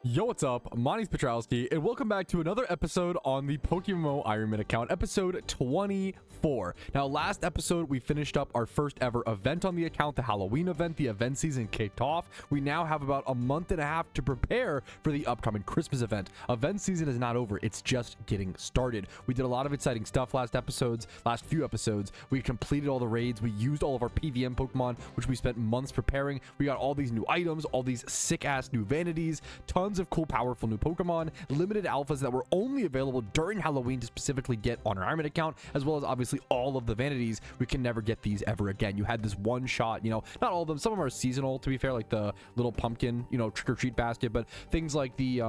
Yo, what's up? My name's Patrouski, and welcome back to another episode on the PokeMMO Ironman account, episode 24. Now, last episode, we finished up our first ever event on the account, the Halloween event. The event season kicked off. We now have about a month and a half to prepare for the upcoming Christmas event. Event season is not over. It's just getting started. We did a lot of exciting stuff last few episodes. We completed all the raids. We used all of our PVM Pokemon, which we spent months preparing. We got all these new items, all these sick-ass new vanities, tons of cool, powerful new Pokemon, limited alphas that were only available during Halloween to specifically get on our Ironman account, as well as obviously all of the vanities. We can never get these ever again. You had this one shot, not all of them. Some of them are seasonal, to be fair, like the little pumpkin, trick-or-treat basket, but things like the,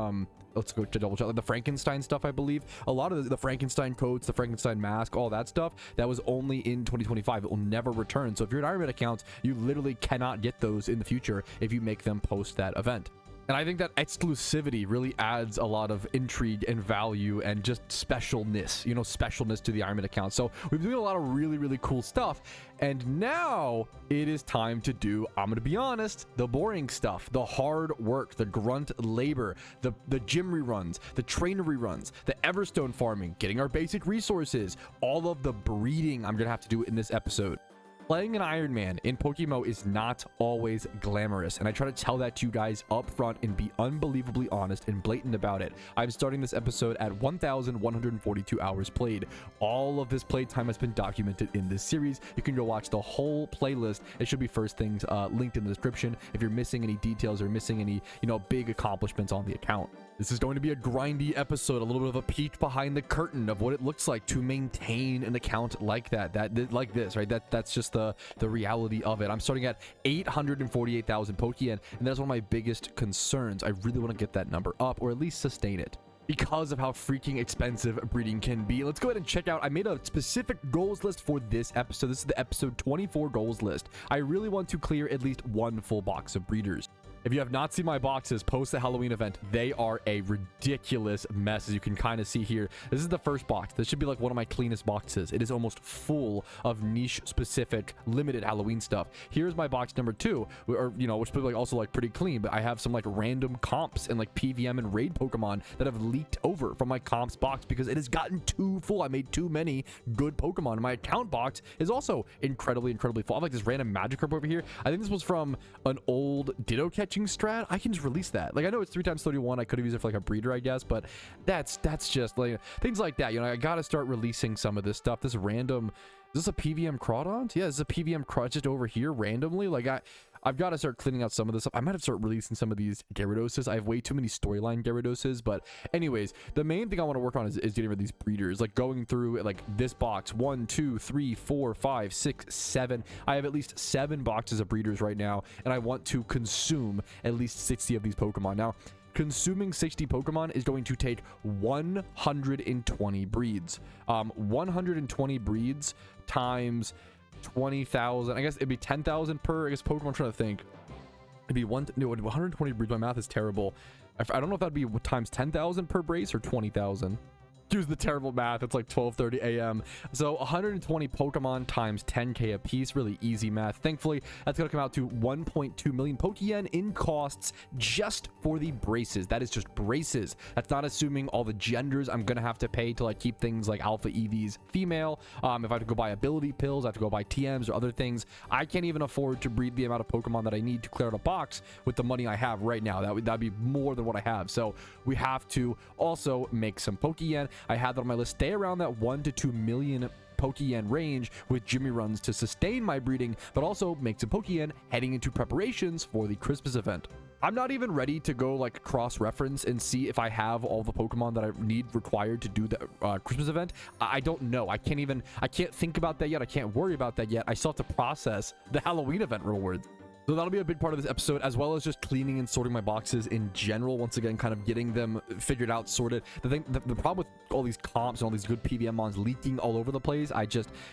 let's go to double check, like the Frankenstein stuff, I believe. A lot of the Frankenstein coats, the Frankenstein mask, all that stuff, that was only in 2025. It will never return. So if you're an Ironman account, you literally cannot get those in the future if you make them post that event. And I think that exclusivity really adds a lot of intrigue and value and just specialness, specialness to the Ironman account. So we've been doing a lot of really, really cool stuff. And now it is time to do, I'm going to be honest, the boring stuff, the hard work, the grunt labor, the gym reruns, the trainer reruns, the Everstone farming, getting our basic resources, all of the breeding I'm going to have to do in this episode. Playing an Ironman in PokeMMO is not always glamorous, and I try to tell that to you guys up front and be unbelievably honest and blatant about it. I'm starting this episode at 1,142 hours played. All of this playtime has been documented in this series. You can go watch the whole playlist. It should be first things linked in the description if you're missing any details or missing any, big accomplishments on the account. This is going to be a grindy episode, a little bit of a peek behind the curtain of what it looks like to maintain an account like like this, right? That's just the reality of it. I'm starting at 848,000 Pokeyen, and that's one of my biggest concerns. I really want to get that number up, or at least sustain it, because of how freaking expensive breeding can be. Let's go ahead and check out. I made a specific goals list for this episode. This is the episode 24 goals list. I really want to clear at least one full box of breeders. If you have not seen my boxes post the Halloween event, they are a ridiculous mess, as you can kind of see here. This is the first box. This should be like one of my cleanest boxes. It is almost full of niche specific limited Halloween stuff. Here's my box number 2, or which is like also like pretty clean, but I have some like random comps and like PVM and raid Pokemon that have leaked over from my comps box because it has gotten too full. I made too many good Pokemon. My account box is also incredibly full. I have like this random Magikarp over here. I think this was from an old Ditto catching strat. I can just release that. Like, I know it's 3x31. I could have used it for like a breeder, I guess, but that's just like things like that. I gotta start releasing some of this stuff. This random, is this a PVM Crawdont? Yeah, this is a PVM Crawdont just over here randomly. Like, I've got to start cleaning out some of this stuff. I might have to start releasing some of these Gyarados. I have way too many storyline Gyarados. But anyways, the main thing I want to work on is getting rid of these breeders. Like going through like this box, 1, 2, 3, 4, 5, 6, 7. I have at least 7 boxes of breeders right now, and I want to consume at least 60 of these Pokemon. Now, consuming 60 Pokemon is going to take 120 breeds. 120 breeds times 20,000. I guess it'd be 10,000 per, I guess, Pokemon. I'm trying to think. It'd be 120 breeds. My math is terrible. I don't know if that'd be times 10,000 per brace or 20,000. Use the terrible math. It's like 12:30 a.m. So 120 Pokemon times 10k a piece. Really easy math. Thankfully, that's going to come out to 1.2 million Pokeyen in costs just for the braces. That is just braces. That's not assuming all the genders I'm going to have to pay to like keep things like Alpha EVs female. If I have to go buy ability pills, I have to go buy TMs or other things. I can't even afford to breed the amount of Pokemon that I need to clear out a box with the money I have right now. That'd be more than what I have. So we have to also make some Pokeyen. I had that on my list. Stay around that 1 to 2 million Pokeyen range with Jimmy runs to sustain my breeding, but also make some Pokeyen heading into preparations for the Christmas event. I'm not even ready to go like cross-reference and see if I have all the Pokemon that I need required to do the Christmas event. I don't know. I can't think about that yet. I can't worry about that yet. I still have to process the Halloween event rewards. So that'll be a big part of this episode, as well as just cleaning and sorting my boxes in general. Once again, kind of getting them figured out, sorted. The problem with all these comps and all these good PVM mons leaking all over the place,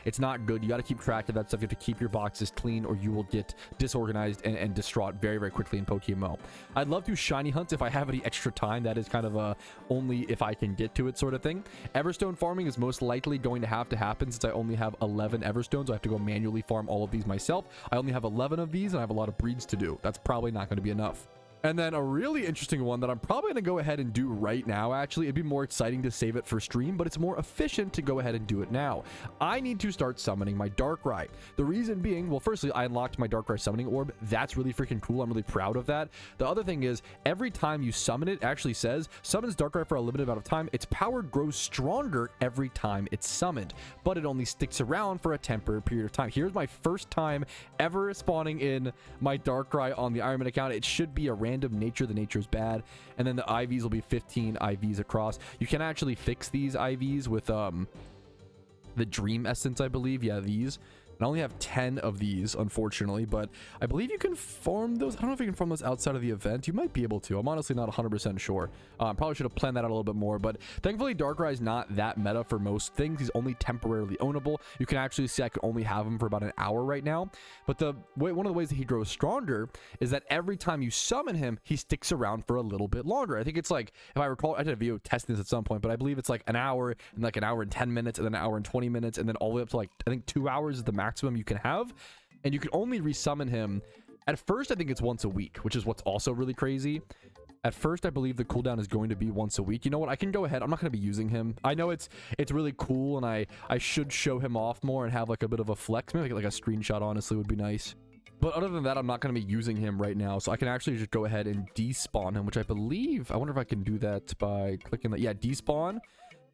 it's not good. You got to keep track of that stuff. You have to keep your boxes clean, or you will get disorganized and distraught very quickly in PokeMMO. I'd love to shiny hunt if I have any extra time. That is kind of a only if I can get to it sort of thing. Everstone farming is most likely going to have to happen since I only have 11 Everstones. I have to go manually farm all of these myself. I only have 11 of these, and I have a lot of breeds to do. That's probably not going to be enough. And then a really interesting one that I'm probably going to go ahead and do right now, actually. It'd be more exciting to save it for stream, but it's more efficient to go ahead and do it now. I need to start summoning my Darkrai. The reason being, well, firstly, I unlocked my Darkrai summoning orb. That's really freaking cool. I'm really proud of that. The other thing is, every time you summon it, actually says, summons Darkrai for a limited amount of time. Its power grows stronger every time it's summoned, but it only sticks around for a temporary period of time. Here's my first time ever spawning in my Darkrai on the Ironman account. It should be a random nature. The nature is bad, and then the IVs will be 15 IVs across. You can actually fix these IVs with the Dream Essence, I believe. Yeah, these. I only have 10 of these, unfortunately, but I believe you can farm those. I don't know if you can farm those outside of the event. You might be able to. I'm honestly not 100% sure. Probably should have planned that out a little bit more, but thankfully Darkrai is not that meta for most things. He's only temporarily ownable. You can actually see I can only have him for about an hour right now, but one of the ways that he grows stronger is that every time you summon him, he sticks around for a little bit longer. I think it's like, if I recall, I did a video testing this at some point, but I believe it's like an hour and like an hour and 10 minutes and then an hour and 20 minutes and then all the way up to like, I think 2 hours is the maximum you can have, and you can only resummon him. At first, I think it's once a week, which is what's also really crazy. At first, I believe the cooldown is going to be once a week. You know what? I can go ahead. I'm not going to be using him. I know it's really cool, and I should show him off more and have like a bit of a flex. Maybe like a screenshot, honestly, would be nice. But other than that, I'm not going to be using him right now. So I can actually just go ahead and despawn him, which I believe, I wonder if I can do that by clicking that. Yeah, despawn.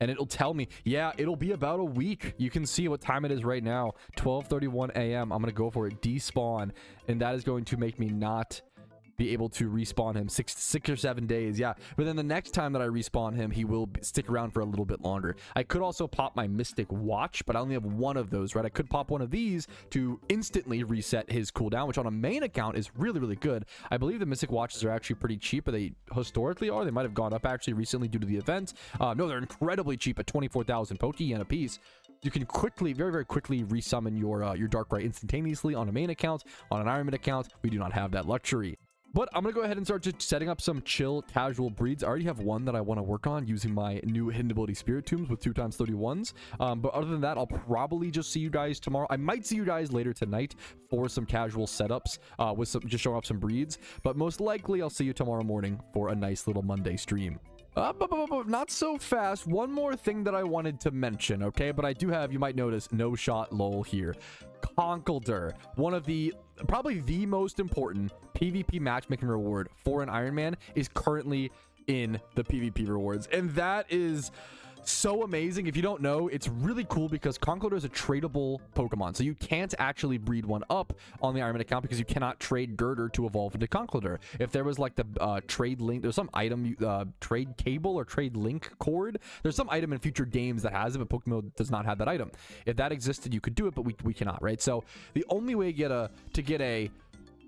And it'll tell me, yeah, it'll be about a week. You can see what time it is right now, 12:31 a.m. I'm going to go for it, despawn. And that is going to make me not be able to respawn him six or 7 days. Yeah, but then the next time that I respawn him, he will stick around for a little bit longer. I could also pop my Mystic Watch, but I only have one of those, right? I could pop one of these to instantly reset his cooldown, which on a main account is really, really good. I believe the Mystic Watches are actually pretty cheap, but they historically are. They might have gone up actually recently due to the event. No, they're incredibly cheap at 24,000 Pokeyen a piece. You can quickly, very, very quickly resummon your Darkrai instantaneously on a main account. On an Ironman account, we do not have that luxury. But I'm going to go ahead and start just setting up some chill casual breeds. I already have one that I want to work on using my new hidden ability Spirit Tombs with 2x31s. But other than that, I'll probably just see you guys tomorrow. I might see you guys later tonight for some casual setups with just showing up some breeds. But most likely, I'll see you tomorrow morning for a nice little Monday stream. But not so fast. One more thing that I wanted to mention, okay? But I do have, you might notice, no shot lol here. Conkeldurr, one of the, probably the most important PvP matchmaking reward for an Ironman, is currently in the PvP rewards. And that is so amazing. If you don't know, it's really cool because Conkeldurr is a tradable Pokemon. So you can't actually breed one up on the Ironman account because you cannot trade Girder to evolve into Conkeldurr. If there was like the trade link, there's some item, trade cable or trade link cord. There's some item in future games that has it, but PokeMMO does not have that item. If that existed, you could do it, but we cannot, right? So the only way to get a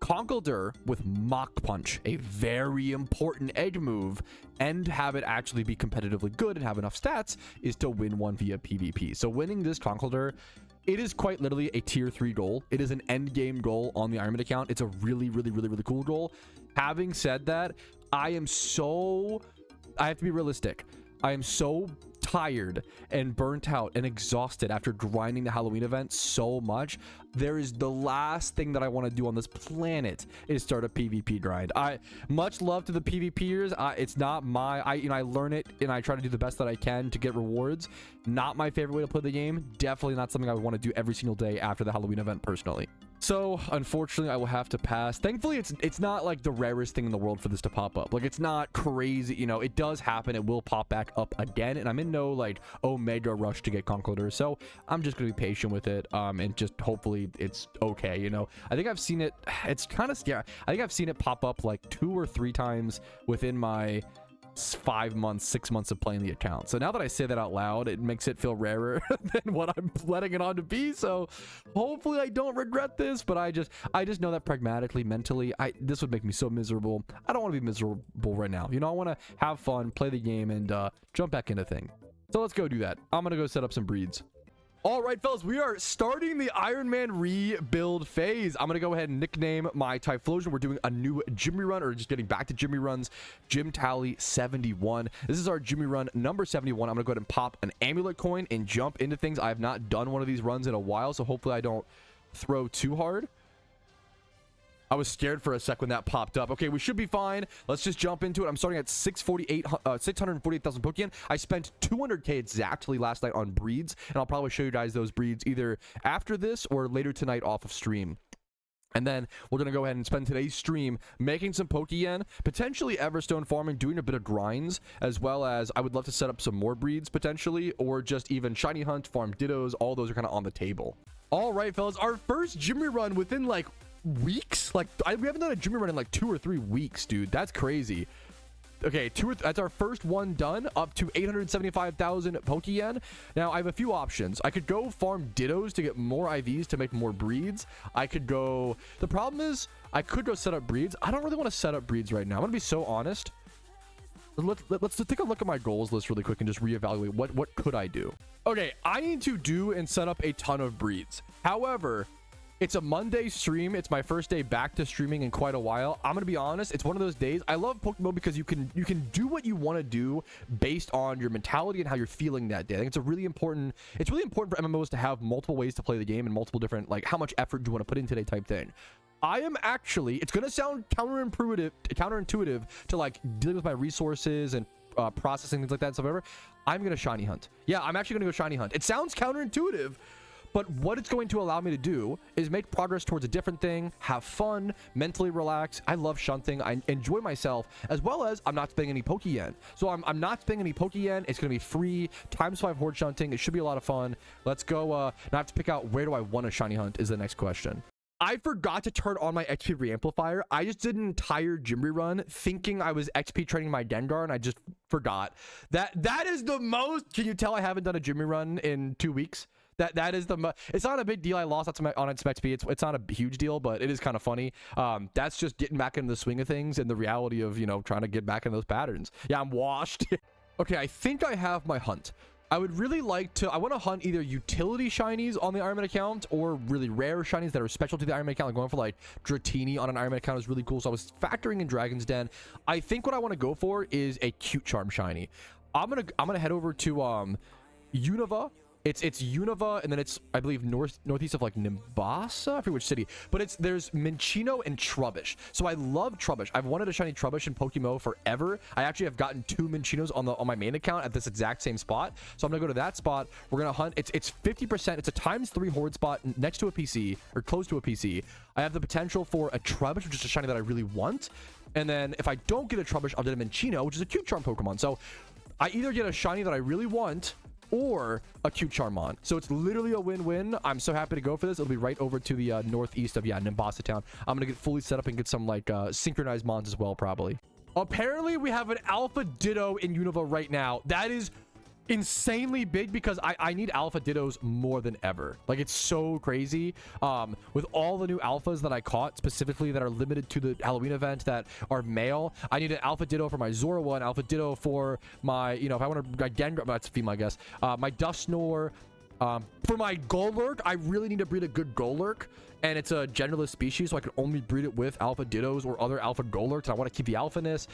Conkeldurr with Mach Punch, a very important edge move, and have it actually be competitively good and have enough stats, is to win one via PvP. So winning this Conkeldurr, it is quite literally a tier 3 goal. It is an end game goal on the Ironman account. It's a really, really, really, really cool goal. Having said that, I have to be realistic. I am so tired and burnt out and exhausted after grinding the Halloween event so much. There is the last thing that I want to do on this planet is start a PvP grind. Much love to the PvPers. It's not my, I learn it and I try to do the best that I can to get rewards. Not my favorite way to play the game. Definitely not something I would want to do every single day after the Halloween event personally. So unfortunately, I will have to pass. Thankfully, it's not like the rarest thing in the world for this to pop up. Like, it's not crazy, you know. It does happen. It will pop back up again, and I'm in no like omega rush to get Conkeldurr, so I'm just gonna be patient with it, and just hopefully it's okay, you know. I think I've seen it. It's kind of scary. I think I've seen it pop up like 2 or 3 times within my 5 months, 6 months of playing the account. So now that I say that out loud, it makes it feel rarer than what I'm letting it on to be. So hopefully I don't regret this, but I just know that pragmatically, mentally, this would make me so miserable. I don't want to be miserable right now. You know, I want to have fun, play the game, and jump back into things. So let's go do that. I'm gonna go set up some breeds. All right, fellas, we are starting the Ironman rebuild phase. I'm going to go ahead and nickname my Typhlosion. We're doing a new gym rerun, or just getting back to gym reruns. Gym tally 71. This is our gym rerun number 71. I'm going to go ahead and pop an amulet coin and jump into things. I have not done one of these runs in a while, so hopefully I don't throw too hard. I was scared for a sec when that popped up. Okay, we should be fine. Let's just jump into it. I'm starting at 648,000 Pokeyen. I spent 200k exactly last night on breeds, and I'll probably show you guys those breeds either after this or later tonight off of stream. And then we're going to go ahead and spend today's stream making some Pokeyen, potentially Everstone farming, doing a bit of grinds, as well as I would love to set up some more breeds potentially, or just even shiny hunt, farm Dittos. All those are kind of on the table. All right, fellas, our first gym run within like weeks. Like we haven't done a gym run in like 2 or 3 weeks, dude. That's crazy. Okay, that's our first one done, up to 875,000 Pokeyen. Now, I have a few options. I could go farm Dittos to get more IVs to make more breeds. I could go... The problem is, I could go set up breeds. I don't really want to set up breeds right now. I'm going to be so honest. Let's take a look at my goals list really quick and just reevaluate what could I do. Okay, I need to do and set up a ton of breeds. However... It's a Monday stream. It's my first day back to streaming in quite a while. I'm gonna be honest, it's one of those days. I love PokeMMO because you can do what you want to do based on your mentality and how you're feeling that day. I think it's really important for MMOs to have multiple ways to play the game and multiple different, like, how much effort do you want to put into today type thing. I am actually, it's gonna sound counterintuitive to like dealing with my resources and processing things like that and stuff, whatever. I'm gonna shiny hunt. Yeah, I'm actually gonna go shiny hunt. It sounds counterintuitive, but what it's going to allow me to do is make progress towards a different thing, have fun, mentally relax. I love shunting. I enjoy myself, as well as I'm not spending any Pokeyen. So I'm not spending any Pokeyen. It's going to be free. ×5 horde shunting. It should be a lot of fun. Let's go. Now I have to pick out where do I want to shiny hunt is the next question. I forgot to turn on my XP reamplifier. I just did an entire gym run thinking I was XP training my Dengar, and I just forgot. That is the most... Can you tell I haven't done a gym run in 2 weeks? That is the... It's not a big deal. I lost on some XP. It's not a huge deal, but it is kind of funny. That's just getting back into the swing of things and the reality of, you know, trying to get back in those patterns. Yeah, I'm washed. Okay, I think I have my hunt. I would really like to... I want to hunt either utility shinies on the Ironman account or really rare shinies that are special to the Ironman account. Like going for like Dratini on an Ironman account is really cool. So I was factoring in Dragon's Den. I think what I want to go for is a cute charm shiny. I'm gonna head over to Unova. It's Unova, and then it's, I believe, northeast of like Nimbasa. I forget which city, but there's Minccino and Trubbish. So I love Trubbish. I've wanted a shiny Trubbish in PokeMMO forever. I actually have gotten 2 Mincinos on my main account at this exact same spot. So I'm gonna go to that spot. We're gonna hunt. It's 50%. It's a ×3 horde spot next to a PC or close to a PC. I have the potential for a Trubbish, which is a shiny that I really want. And then if I don't get a Trubbish, I'll get a Minccino, which is a cute charm Pokemon. So I either get a shiny that I really want or a cute Charmon. So it's literally a win-win. I'm so happy to go for this. It'll be right over to the northeast of, Nimbasa town. I'm gonna get fully set up and get some like synchronized mons as well, probably. Apparently we have an alpha Ditto in Unova right now. That is insanely big because I need alpha Dittos more than ever. Like, it's so crazy. With all the new alphas that I caught, specifically that are limited to the Halloween event that are male, I need an alpha Ditto for my Zorua, an alpha Ditto for my, you know, if I want to Gengar, that's female, I guess, my Dusknoir. For my Golurk, I really need to breed a good Golurk, and it's a genderless species, so I can only breed it with alpha Dittos or other alpha Golurks. I want to keep the alphaness.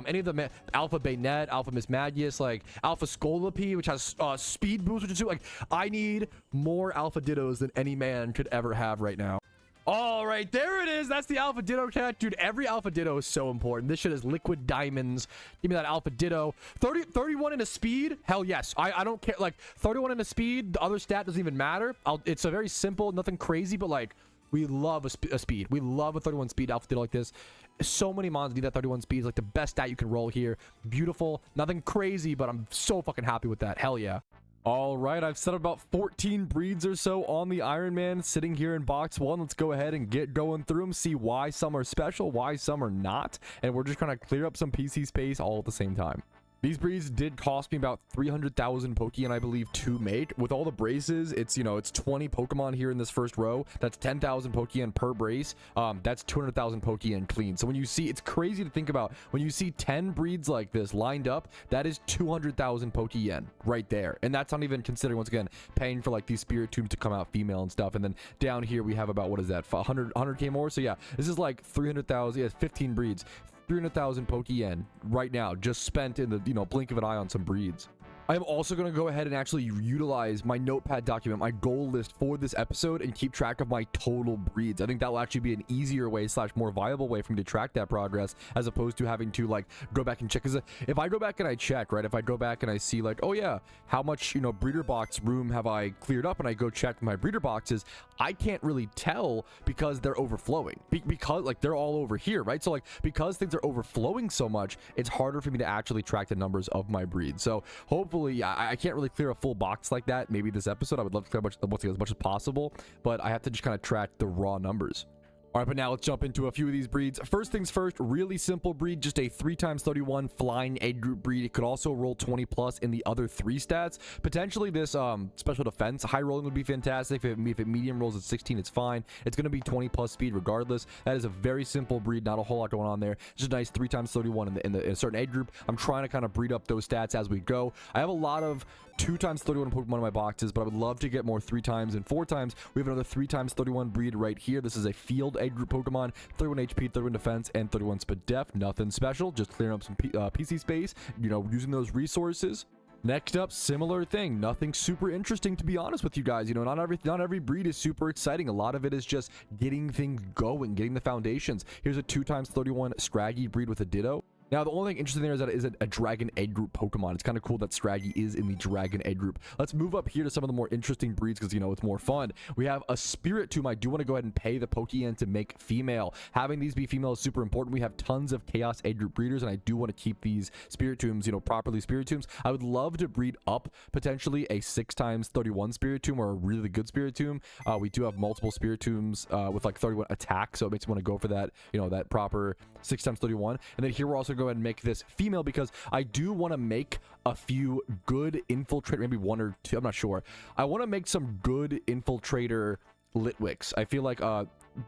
Any of the alpha Banette, alpha Miss Magius, like alpha Scolipede, which has speed boost, which is like, I need more alpha Dittos than any man could ever have right now. All right, there it is. That's the alpha Ditto cat. Dude, every alpha Ditto is so important. This shit is liquid diamonds. Give me that alpha Ditto. 31 in a speed? Hell yes. I don't care. Like, 31 in a speed, the other stat doesn't even matter. It's a very simple, nothing crazy, but like, we love a speed. We love a 31 speed alpha Ditto like this. So many mons need that 31 speed. It's like the best stat you can roll here. Beautiful. Nothing crazy, but I'm so fucking happy with that. Hell yeah. All right, I've set up about 14 breeds or so on the Iron Man sitting here in box 1. Let's go ahead and get going through them, see why some are special, why some are not, and we're just trying to clear up some PC space all at the same time. These breeds did cost me about 300,000 Pokeyen, I believe, to make. With all the braces, it's, you know, it's 20 Pokemon here in this first row. That's 10,000 Pokeyen per brace. That's 200,000 Pokeyen clean. So when you see, it's crazy to think about, when you see 10 breeds like this lined up, that is 200,000 Pokeyen right there. And that's not even considering, once again, paying for like these spirit tombs to come out female and stuff. And then down here we have about, what is that, 100k more? So yeah, this is like 300,000, yeah, 15 breeds. 300,000 Pokeyen right now, just spent in the, you know, blink of an eye on some breeds. I'm also going to go ahead and actually utilize my notepad document, my goal list for this episode, and keep track of my total breeds. I think that will actually be an easier way / more viable way for me to track that progress, as opposed to having to like go back and check. Because if I go back and I check, right, if I go back and I see like, oh yeah, how much, you know, breeder box room have I cleared up, and I go check my breeder boxes, I can't really tell because they're overflowing, because like they're all over here, right? So like, because things are overflowing so much, it's harder for me to actually track the numbers of my breed. So hopefully, yeah, I can't really clear a full box like that. Maybe this episode, I would love to clear as much as possible, but I have to just kind of track the raw numbers. All right, but now let's jump into a few of these breeds. First things first, really simple breed, just a 3x31 flying egg group breed. It could also roll 20 plus in the other 3 stats. Potentially this special defense, high rolling would be fantastic. If it medium rolls at 16, it's fine. It's going to be 20 plus speed regardless. That is a very simple breed, not a whole lot going on there. Just a nice 3x31 in a certain egg group. I'm trying to kind of breed up those stats as we go. I have a lot of 2x31 Pokemon in my boxes, but I would love to get more 3x and 4x. We have another 3x31 breed right here. This is a field egg group Pokemon, 31 HP, 31 defense, and 31 speed def. Nothing special, just clearing up some PC space, you know, using those resources. Next up, similar thing, nothing super interesting, to be honest with you guys. You know, not every breed is super exciting. A lot of it is just getting things going, getting the foundations. Here's a 2x31 Scraggy breed with a Ditto. Now, the only thing interesting there is that it is a Dragon Egg Group Pokemon. It's kind of cool that Scraggy is in the Dragon Egg Group. Let's move up here to some of the more interesting breeds because, you know, it's more fun. We have a Spiritomb. I do want to go ahead and pay the Pokeyen to make female. Having these be female is super important. We have tons of Chaos Egg Group breeders, and I do want to keep these Spiritombs, you know, properly Spiritombs. I would love to breed up potentially a 6x31 Spiritomb or a really good Spiritomb. We do have multiple Spiritombs with like 31 attack, so it makes me want to go for that, you know, that proper 6x31. And then here we're also go ahead and make this female because I do want to make a few good infiltrator, maybe 1 or 2, I'm not sure. I want to make some good infiltrator Litwicks. I feel like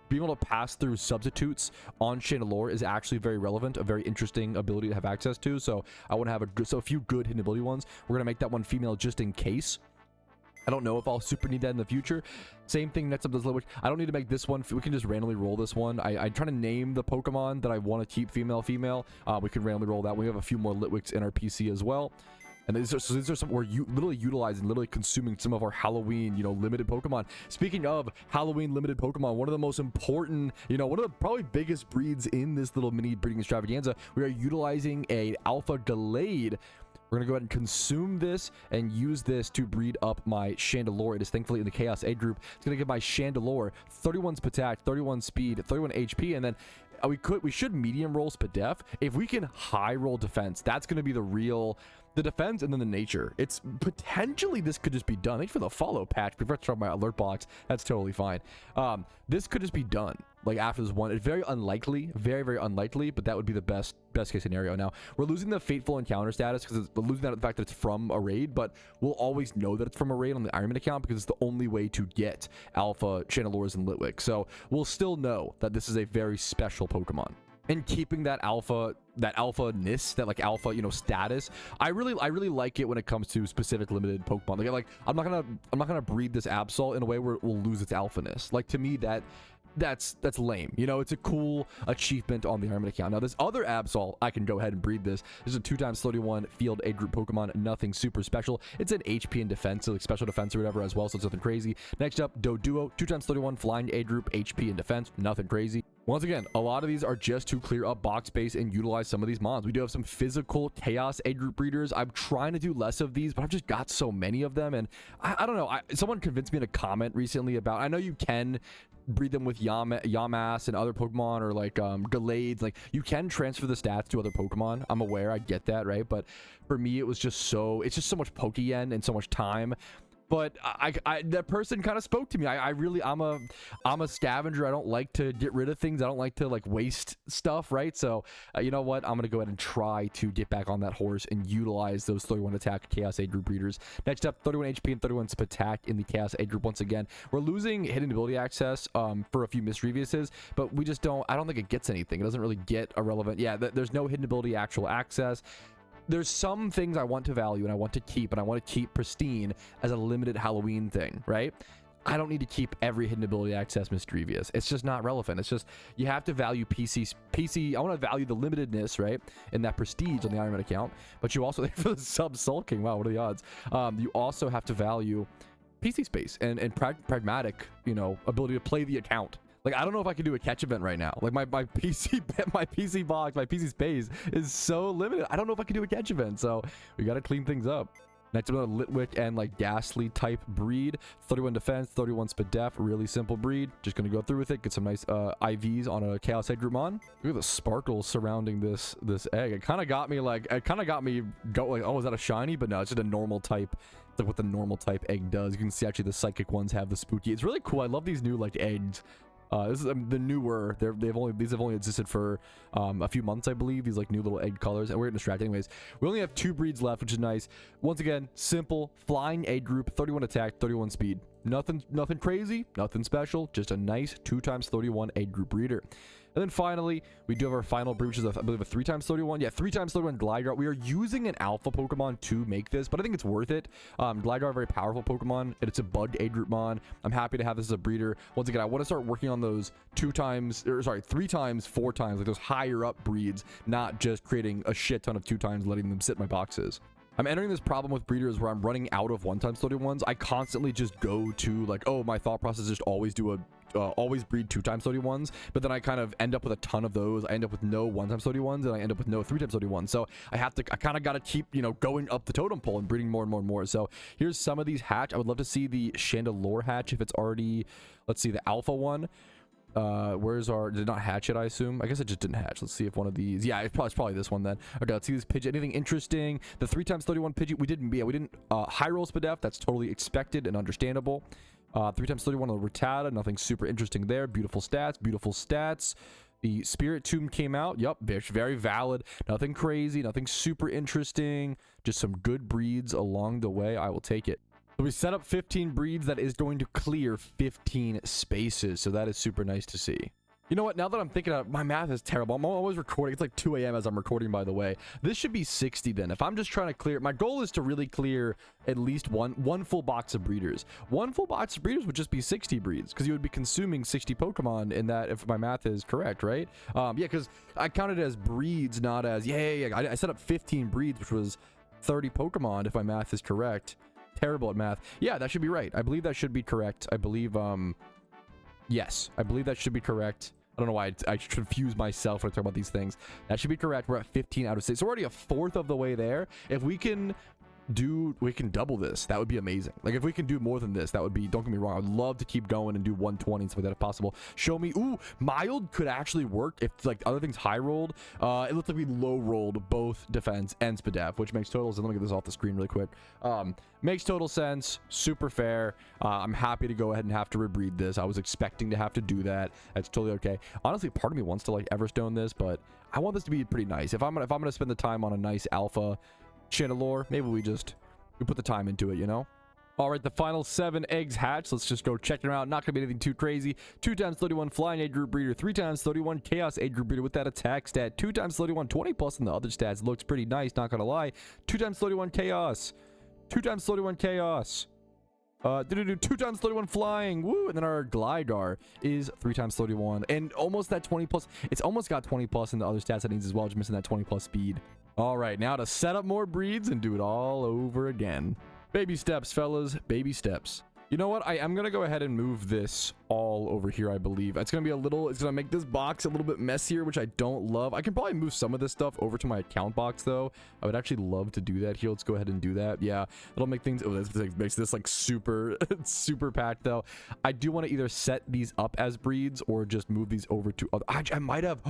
being able to pass through substitutes on Chandelure is actually very relevant, a very interesting ability to have access to. So I want to have a few good hidden ability ones. We're gonna make that one female just in case. I don't know if I'll super need that in the future. Same thing next up, this Litwick. I don't need to make this one. We can just randomly roll this one. I try to name the Pokemon that I want to keep female. We can randomly roll that. We have a few more Litwicks in our PC as well. And these are some we're literally utilizing, literally consuming some of our Halloween, you know, limited Pokemon. Speaking of Halloween limited Pokemon, one of the most important, you know, one of the probably biggest breeds in this little mini breeding extravaganza, we are utilizing a Alpha Gallade. We're going to go ahead and consume this and use this to breed up my Chandelure. It is thankfully in the Chaos Egg group. It's going to give my Chandelure 31 attack, 31 speed, 31 HP, and then we should medium roll Spadef. If we can high roll defense, that's going to be the defense and then the nature. It's potentially this could just be done. Thanks for the follow, Patch. Before I start my alert box, that's totally fine. This could just be done like after this one. It's very unlikely, very, very unlikely, but that would be the best case scenario. Now we're losing the fateful encounter status because we're losing that the fact that it's from a raid, but we'll always know that it's from a raid on the Ironman account because it's the only way to get alpha Chandelures and Litwick. So we'll still know that this is a very special Pokemon. And keeping that alpha-ness, that like alpha, you know, status, I really like it when it comes to specific limited Pokemon. Like I'm not gonna breed this Absol in a way where it will lose its alpha-ness. Like to me that's lame. You know, it's a cool achievement on the Ironman account. Now this other Absol, I can go ahead and breed this. This is a 2x31 field egg group Pokemon, nothing super special. It's an HP and defense, so like special defense or whatever as well, so it's nothing crazy. Next up, Doduo, 2x31 flying egg group, HP and defense, nothing crazy. Once again, a lot of these are just to clear up box space and utilize some of these mons. We do have some physical Chaos Egg Group breeders. I'm trying to do less of these, but I've just got so many of them. And I don't know. Someone convinced me in a comment recently about, I know you can breed them with Yamask and other Pokemon or like Gallades. Like you can transfer the stats to other Pokemon. I'm aware. I get that, right? But for me, it's just so much Pokeyen and so much time. But that person kind of spoke to me. I'm a scavenger. I don't like to get rid of things. I don't like to like waste stuff, right? So you know what? I'm gonna go ahead and try to get back on that horse and utilize those 31 attack Chaos Egg Group breeders. Next up, 31 HP and 31 attack in the Chaos Egg Group. Once again, we're losing hidden ability access for a few Mischievouses, but we just don't. I don't think it gets anything. It doesn't really get a relevant. Yeah, there's no hidden ability actual access. There's some things I want to value and I want to keep, and I want to keep pristine as a limited Halloween thing, right? I don't need to keep every hidden ability access Mischievous. It's just not relevant. It's just, you have to value PC. I want to value the limitedness, right? And that prestige on the Ironman account. But you also, for the sub sulking, wow, what are the odds? You also have to value PC space and pragmatic, you know, ability to play the account. Like, I don't know if I can do a catch event right now. Like, my PC box, my PC space is so limited. I don't know if I can do a catch event. So we got to clean things up. Next, another Litwick and like Ghastly type breed. 31 defense, 31 speed def. Really simple breed. Just gonna go through with it. Get some nice IVs on a Chaos Egg Groupon. Look at the sparkles surrounding this egg. It kind of got me like, go like, oh, is that a shiny? But no, it's just a normal type. It's like what the normal type egg does. You can see actually the psychic ones have the spooky. It's really cool. I love these new like eggs. This is the newer. These have only existed for a few months, I believe. These like new little egg colors, and we're getting distracted anyways. We only have 2 breeds left, which is nice. Once again, simple flying egg group, 31 attack, 31 speed. Nothing crazy, nothing special. Just a nice 2x31 egg group breeder. And then finally, we do have our final breed, which is, I believe, a 3x31. Yeah, 3x31 Gligar. We are using an alpha Pokemon to make this, but I think it's worth it. Gligar, a very powerful Pokemon, and it's a bug egg group mon. I'm happy to have this as a breeder. Once again, I want to start working on those 3 times, 4 times, like those higher up breeds, not just creating a shit ton of 2 times, letting them sit in my boxes. I'm entering this problem with breeders where I'm running out of 1x31s. I constantly just go to like, oh, my thought process is just always do always breed 2x31s, but then I kind of end up with a ton of those. I end up with no 1x31s, and I end up with no 3x31s. So I kind of got to keep, you know, going up the totem pole and breeding more and more and more. So here's some of these hatch. I would love to see the Chandelure hatch if it's already, let's see, the alpha one. Where's our, did it not hatch it, I assume? I guess it just didn't hatch. Let's see if one of these, yeah, it's probably this one then. Okay, let's see this Pidgey. Anything interesting? The 3x31 Pidgey, we didn't high roll Spadef. That's totally expected and understandable. 3x31 on the Rattata, nothing super interesting there. Beautiful stats. The Spirit Tomb came out. Yep, very valid. Nothing crazy, nothing super interesting. Just some good breeds along the way. I will take it. So we set up 15 breeds. That is going to clear 15 spaces. So that is super nice to see. You know what? Now that I'm thinking of it, my math is terrible. I'm always recording. It's like 2 a.m. as I'm recording, by the way. This should be 60 then. If I'm just trying to clear, my goal is to really clear at least one full box of breeders. One full box of breeders would just be 60 breeds, because you would be consuming 60 Pokemon in that, if my math is correct, right? Yeah, because I counted it as breeds, not as, I set up 15 breeds, which was 30 Pokemon, if my math is correct. Terrible at math. Yeah, that should be right. I believe that should be correct. I believe, yes, I believe that should be correct. I don't know why I confuse myself when I talk about these things. That should be correct. We're at 15 out of 6. So we're already a fourth of the way there. If we can double this, that would be amazing. Like, if we can do more than this, that would be, don't get me wrong, I'd love to keep going and do 120 and stuff like that if possible. Show me, ooh, mild could actually work if like other things high rolled. It looks like we low rolled both defense and Spadef, which makes total sense. Let me get this off the screen really quick. Makes total sense, super fair. I'm happy to go ahead and have to rebreed this. I was expecting to have to do that. That's totally okay. Honestly, part of me wants to like Everstone this, but I want this to be pretty nice. If I'm gonna spend the time on a nice alpha Chandelure, maybe we put the time into it, you know? All right, the final 7 eggs hatched. Let's just go check them out. Not gonna be anything too crazy. 2x31 flying egg group breeder, 3x31 chaos egg group breeder with that attack stat, 2x31 20 plus in the other stats. Looks pretty nice, not gonna lie. 2x31 chaos, 2x31 chaos. 2x31 flying, woo, and then our Gligar is 3x31 and almost that 20 plus. It's almost got 20 plus in the other stats settings as well, just missing that 20 plus speed. All right, now to set up more breeds and do it all over again. Baby steps, fellas, baby steps. You know what? I am going to go ahead and move this all over here, I believe. It's going to be it's going to make this box a little bit messier, which I don't love. I can probably move some of this stuff over to my account box, though. I would actually love to do that here. Let's go ahead and do that. Yeah, it'll make things, oh, this makes this like super, super packed, though. I do want to either set these up as breeds or just move these over to other. I might have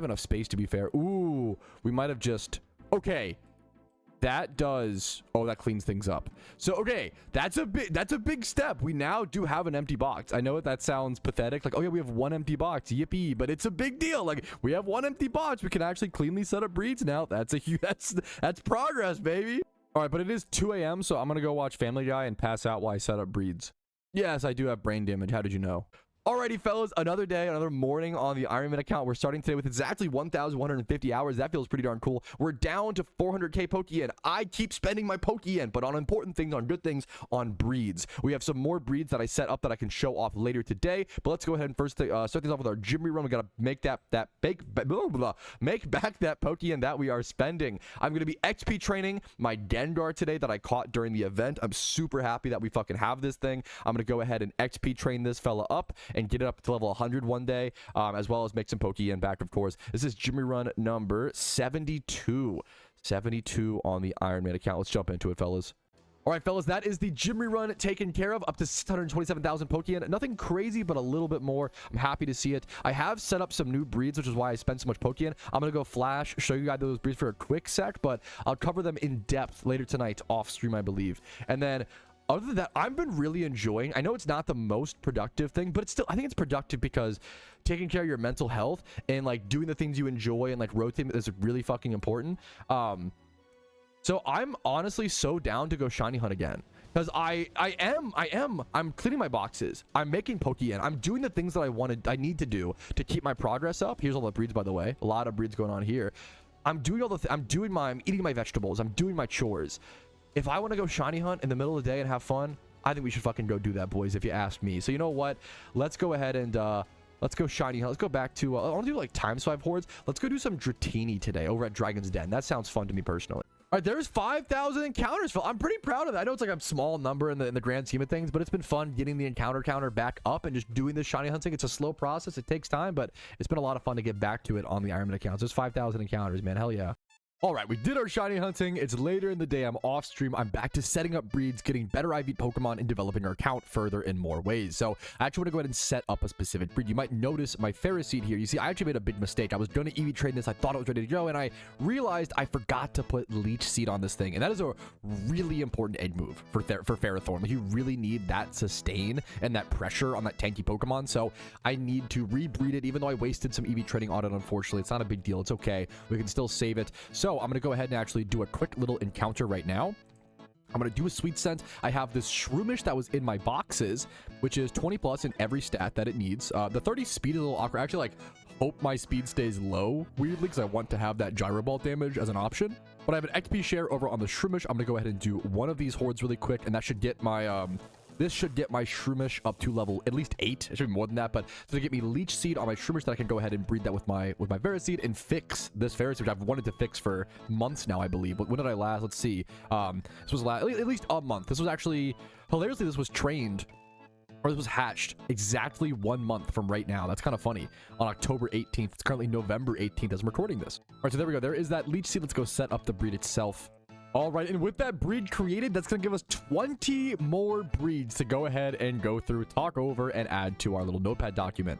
enough space, to be fair. Ooh, we might have just, okay. That does, oh, that cleans things up. So, okay, that's a big step. We now do have an empty box. I know that sounds pathetic, like, oh yeah, we have one empty box, yippee, but it's a big deal. Like, we have one empty box. We can actually cleanly set up breeds now. That's progress, baby. All right, but it is 2 a.m., so I'm gonna go watch Family Guy and pass out while I set up breeds. Yes, I do have brain damage. How did you know? Alrighty, fellas, another day, another morning on the Ironman account. We're starting today with exactly 1,150 hours. That feels pretty darn cool. We're down to 400k Pokeyen. I keep spending my Pokeyen, but on important things, on good things, on breeds. We have some more breeds that I set up that I can show off later today. But let's go ahead and first start things off with our gym rerun. We gotta make make back that Pokeyen that we are spending. I'm gonna be XP training my Gengar today that I caught during the event. I'm super happy that we fucking have this thing. I'm gonna go ahead and XP train this fella up and get it up to level 100 one day, as well as make some Pokeyen back, of course. This is Jimmy Run number 72. 72 on the Ironman account. Let's jump into it, fellas. All right, fellas, that is the gym rerun taken care of, up to 627,000 Pokeyen. Nothing crazy, but a little bit more. I'm happy to see it. I have set up some new breeds, which is why I spent so much Pokeyen. I'm going to go flash, show you guys those breeds for a quick sec, but I'll cover them in depth later tonight off stream, I believe. And then other than that, I've been really enjoying, I know it's not the most productive thing, but it's still, I think it's productive because taking care of your mental health and like doing the things you enjoy and like rotating is really fucking important. So I'm honestly so down to go shiny hunt again, because I'm cleaning my boxes, I'm making Pokeyen, I'm doing the things that I need to do to keep my progress up. Here's all the breeds, by the way, a lot of breeds going on here. I'm doing all the I'm eating my vegetables, I'm doing my chores. If I want to go shiny hunt in the middle of the day and have fun, I think we should fucking go do that, boys, if you ask me. So you know what, let's go ahead and let's go shiny hunt. Let's go back to I want to do like time swipe hordes. Let's go do some Dratini today over at Dragon's Den. That sounds fun to me personally. All right, there's 5,000 encounters. I'm pretty proud of that. I know it's like a small number in the grand scheme of things, but it's been fun getting the encounter counter back up and just doing this shiny hunting. It's a slow process. It takes time, but it's been a lot of fun to get back to it on the Ironman accounts. There's 5,000 encounters, man. Hell yeah. All right, we did our shiny hunting. It's later in the day. I'm off stream. I'm back to setting up breeds, getting better IV Pokemon, and developing our account further in more ways. So I actually want to go ahead and set up a specific breed. You might notice my Ferrothorn here. You see, I actually made a big mistake. I was going to EV train this. I thought it was ready to go, and I realized I forgot to put Leech Seed on this thing. And that is a really important egg move for Ferrothorn. Like, you really need that sustain and that pressure on that tanky Pokemon. So I need to rebreed it, even though I wasted some EV training on it, unfortunately. It's not a big deal. It's okay. We can still save it. So I'm going to go ahead and actually do a quick little encounter right now. I'm going to do a sweet scent. I have this Shroomish that was in my boxes, which is 20 plus in every stat that it needs. The 30 speed is a little awkward. I actually hope my speed stays low, weirdly, because I want to have that Gyro Ball damage as an option. But I have an XP share over on the Shroomish. I'm going to go ahead and do one of these hordes really quick, and that should get my this should get my Shroomish up to level at least 8. It should be more than that, but to get me Leech Seed on my Shroomish, that I can go ahead and breed that with my Ferroseed and fix this Ferroseed, which I've wanted to fix for months now, I believe. When did I last? Let's see. This was at least a month. This was actually, hilariously, this was trained, or this was hatched exactly 1 month from right now. That's kind of funny. On October 18th. It's currently November 18th as I'm recording this. All right, so there we go. There is that Leech Seed. Let's go set up the breed itself. All right, and with that breed created, that's going to give us 20 more breeds to go ahead and go through, talk over, and add to our little notepad document.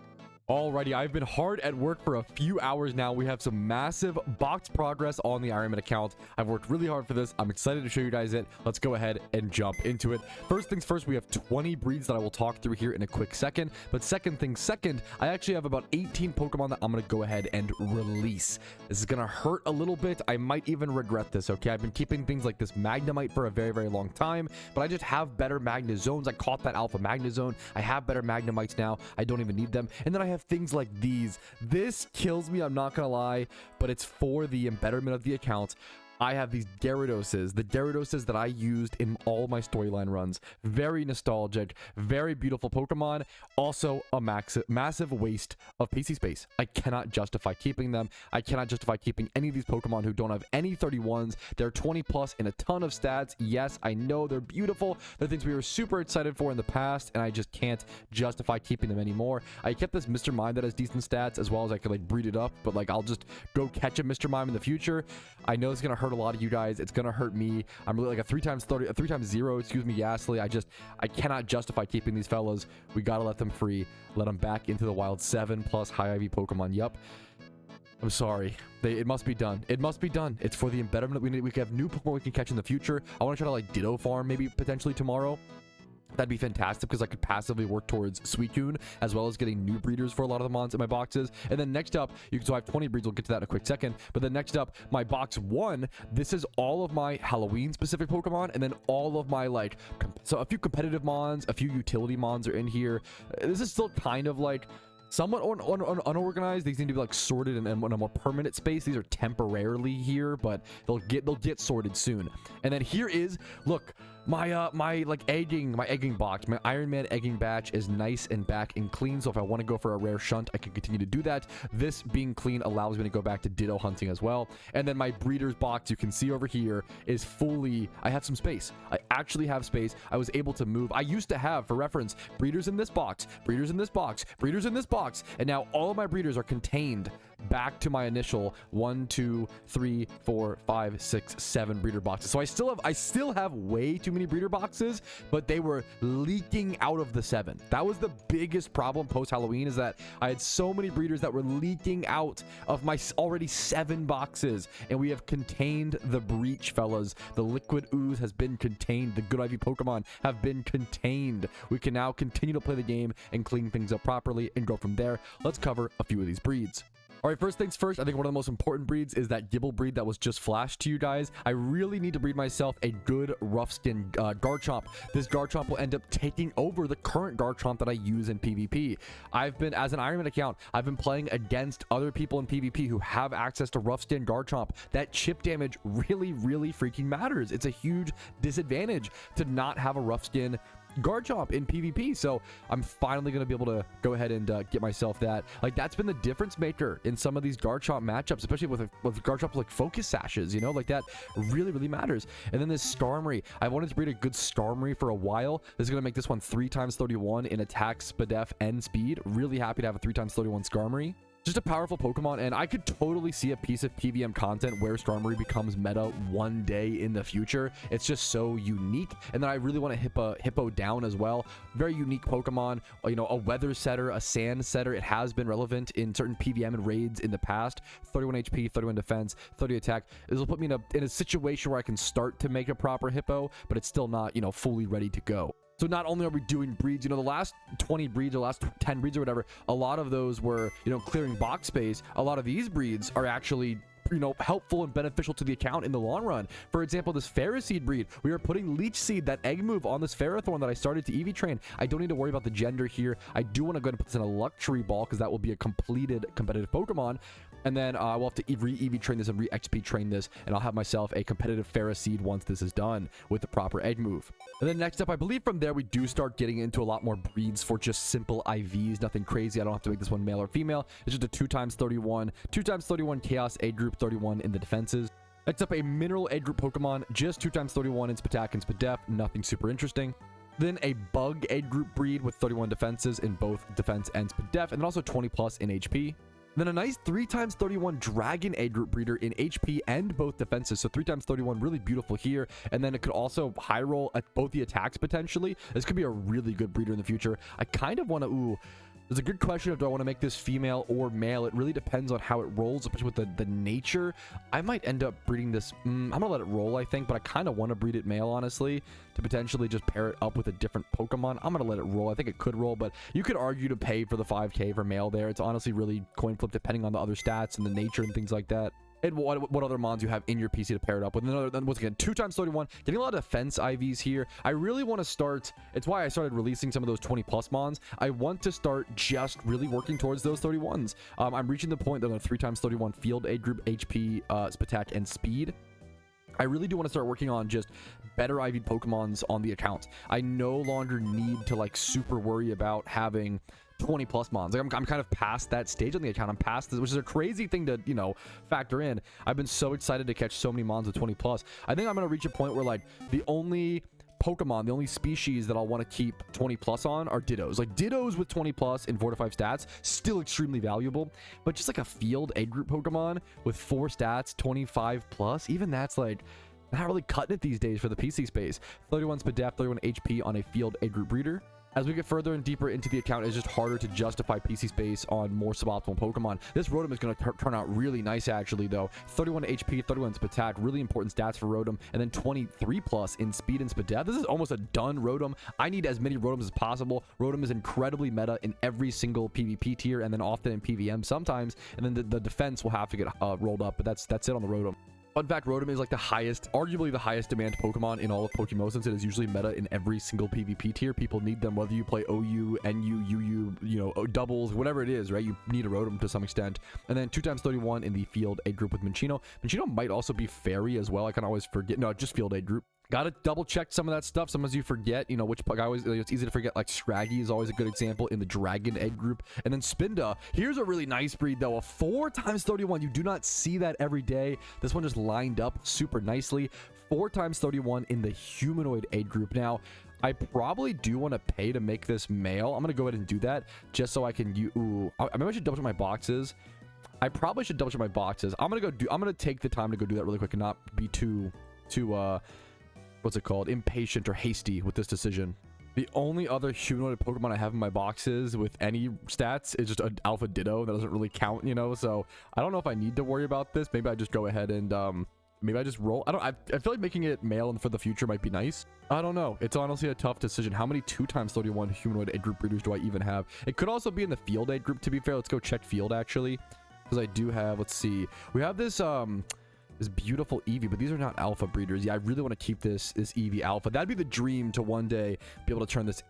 Alrighty, I've been hard at work for a few hours now. We have some massive box progress on the Ironman account. I've worked really hard for this. I'm excited to show you guys it. Let's go ahead and jump into it. First things first, we have 20 breeds that I will talk through here in a quick second. But second things second, I actually have about 18 Pokemon that I'm going to go ahead and release. This is going to hurt a little bit. I might even regret this, okay? I've been keeping things like this Magnemite for a very, very long time, but I just have better Magnezones. I caught that Alpha Magnezone. I have better Magnemites now. I don't even need them. And then I have things like these. This kills me, I'm not gonna lie, but it's for the embetterment of the account. I have these Gyarados, the Gyarados that I used in all my storyline runs. Very nostalgic, very beautiful Pokemon. Also a massive waste of PC space. I cannot justify keeping them. I cannot justify keeping any of these Pokemon who don't have any 31s. They're 20 plus in a ton of stats. Yes, I know they're beautiful. They're things we were super excited for in the past, and I just can't justify keeping them anymore. I kept this Mr. Mime that has decent stats, as well as I could like breed it up, but like I'll just go catch a Mr. Mime in the future. I know it's gonna hurt a lot of you guys. It's gonna hurt me. I'm really like a 3x0, excuse me, Ghastly. I cannot justify keeping these fellas. We gotta let them free, let them back into the wild. 7 plus high IV Pokemon. Yup, I'm sorry. It must be done. It must be done. It's for the embetterment. We can have new Pokemon we can catch in the future. I want to try to like Ditto farm maybe potentially tomorrow. That'd be fantastic because I could passively work towards Suicune as well as getting new breeders for a lot of the mons in my boxes. And then next up, so I have 20 breeds. We'll get to that in a quick second. But then next up, my box 1, this is all of my Halloween specific Pokemon, and then all of my like, so a few competitive mons, a few utility mons are in here. This is still kind of like somewhat unorganized. These need to be like sorted in a more permanent space. These are temporarily here, but they'll get sorted soon. And then here is, look, my egging box, my Iron Man egging batch is nice and back and clean. So if I want to go for a rare shunt, I can continue to do that. This being clean allows me to go back to Ditto hunting as well. And then my breeders box, you can see over here, is fully, I have some space. I actually have space. I was able to move. I used to have, for reference, breeders in this box, breeders in this box, breeders in this box, and now all of my breeders are contained back to my initial 1, 2, 3, 4, 5, 6, 7 breeder boxes. So I still have way too many breeder boxes, but they were leaking out of the 7. That was the biggest problem post Halloween, is that I had so many breeders that were leaking out of my already 7 boxes, and we have contained the breach, fellas. The liquid ooze has been contained. The good IV Pokemon have been contained. We can now continue to play the game and clean things up properly and go from there. Let's cover a few of these breeds. All right, first things first, I think one of the most important breeds is that Gibble breed that was just flashed to you guys. I really need to breed myself a good rough skin Garchomp. This Garchomp will end up taking over the current Garchomp that I use in PvP. As an Ironman account, I've been playing against other people in PvP who have access to rough skin Garchomp. That chip damage really, really freaking matters. It's a huge disadvantage to not have a rough skin Garchomp in PvP. So I'm finally going to be able to go ahead and get myself that. Like, that's been the difference maker in some of these Garchomp matchups, especially with Garchomp like focus sashes, you know, like that really, really matters. And then this Starmie, I wanted to breed a good Starmie for a while. This is going to make this one 3x31 in attack, SPDEF, and speed. Really happy to have a 3x31 Starmie. Just a powerful Pokemon, and I could totally see a piece of PVM content where Starmie becomes meta one day in the future. It's just so unique. And then I really want to Hippo down as well. Very unique Pokemon, you know, a weather setter, a sand setter. It has been relevant in certain PVM and raids in the past. 31 HP, 31 defense, 30 attack. This will put me in a situation where I can start to make a proper Hippo, but it's still not, you know, fully ready to go. So not only are we doing breeds, you know, the last 20 breeds or last 10 breeds or whatever, a lot of those were, you know, clearing box space. A lot of these breeds are actually, you know, helpful and beneficial to the account in the long run. For example, this Ferroseed breed, we are putting Leech Seed, that egg move, on this Ferrothorn that I started to EV train. I don't need to worry about the gender here. I do want to go ahead and put this in a luxury ball because that will be a completed competitive Pokemon. And then I will have to re-EV train this and re-XP train this, and I'll have myself a competitive Ferroseed once this is done with the proper egg move. And then next up, I believe from there, we do start getting into a lot more breeds for just simple IVs. Nothing crazy. I don't have to make this one male or female. It's just a 2x31 Chaos Egg Group, 31 in the defenses. Next up, a Mineral Egg Group Pokemon, just 2x31 in Spatak and SPDEF. Nothing super interesting. Then a Bug Egg Group breed with 31 defenses in both defense and SPDEF, and then also 20 plus in HP. Then a nice 3x31 Dragon Egg Group breeder in HP and both defenses. So 3x31, really beautiful here. And then it could also high roll at both the attacks potentially. This could be a really good breeder in the future. I kind of want to, there's a good question of, do I want to make this female or male? It really depends on how it rolls, especially with the nature. I might end up breeding this. I'm going to let it roll, I think, but I kind of want to breed it male, honestly, to potentially just pair it up with a different Pokemon. I'm going to let it roll. I think it could roll, but you could argue to pay for the 5K for male there. It's honestly really coin flip depending on the other stats and the nature and things like that. And what other mons you have in your PC to pair it up with. And then once again, 2x31, getting a lot of defense IVs here. I really want to start, it's why I started releasing some of those 20 plus mons. I want to start just really working towards those 31s. I'm reaching the point that I'm a 3x31 field aid group, HP, Spatak, and speed. I really do want to start working on just better IV Pokemons on the account. I no longer need to like super worry about having 20 plus mons. Like I'm kind of past that stage on the account. I'm past this, which is a crazy thing to, you know, factor in. I've been so excited to catch so many mons with 20 plus. I think I'm going to reach a point where like the only Pokemon, the only species that I'll want to keep 20 plus on are Dittos. Like Dittos with 20 plus in 4 to 5 stats, still extremely valuable, but just like a field egg group Pokemon with 4 stats, 25 plus, even that's like not really cutting it these days for the PC space. 31 SPDEF, 31 HP on a field egg group breeder. As we get further and deeper into the account, it's just harder to justify PC space on more suboptimal Pokemon. This Rotom is going to turn out really nice, actually, though. 31 HP, 31 attack, really important stats for Rotom, and then 23 plus in speed and Spadef. This is almost a done Rotom. I need as many Rotoms as possible. Rotom is incredibly meta in every single PvP tier, and then often in PvM sometimes, and then the defense will have to get rolled up, but that's it on the Rotom. Fun fact, Rotom is like arguably the highest demand Pokemon in all of PokeMMO, since it is usually meta in every single PvP tier. People need them, whether you play OU, NU, UU, you know, doubles, whatever it is, right? You need a Rotom to some extent. And then 2x31 in the Field A group with Minccino. Minccino might also be Fairy as well. I can always forget. No, just Field A group. Gotta double check some of that stuff. Sometimes you forget, you know, which I always, it's easy to forget. Like Scraggy is always a good example in the Dragon Egg group. And then Spinda, here's a really nice breed though, a 4x31. You do not see that every day. This one just lined up super nicely. 4x31 in the Humanoid Egg group. Now, I probably do want to pay to make this male. I'm gonna go ahead and do that just so I can maybe I should double check my boxes. I probably should double check my boxes. I'm gonna take the time to go do that really quick and not be too what's it called, impatient or hasty with this decision. The only other humanoid Pokemon I have in my boxes with any stats is just an Alpha Ditto. That doesn't really count, you know, so I don't know if I need to worry about this. Maybe I just go ahead and maybe I just roll. I feel like making it male and for the future might be nice. I don't know. It's honestly a tough decision. How many 2x31 humanoid egg group breeders do I even have? It could also be in the Field egg group, to be fair. Let's go check Field actually, because I do have, let's see, we have this this beautiful Eevee, but these are not alpha breeders. Yeah, I really want to keep this Eevee alpha. That'd be the dream to one day be able to turn this,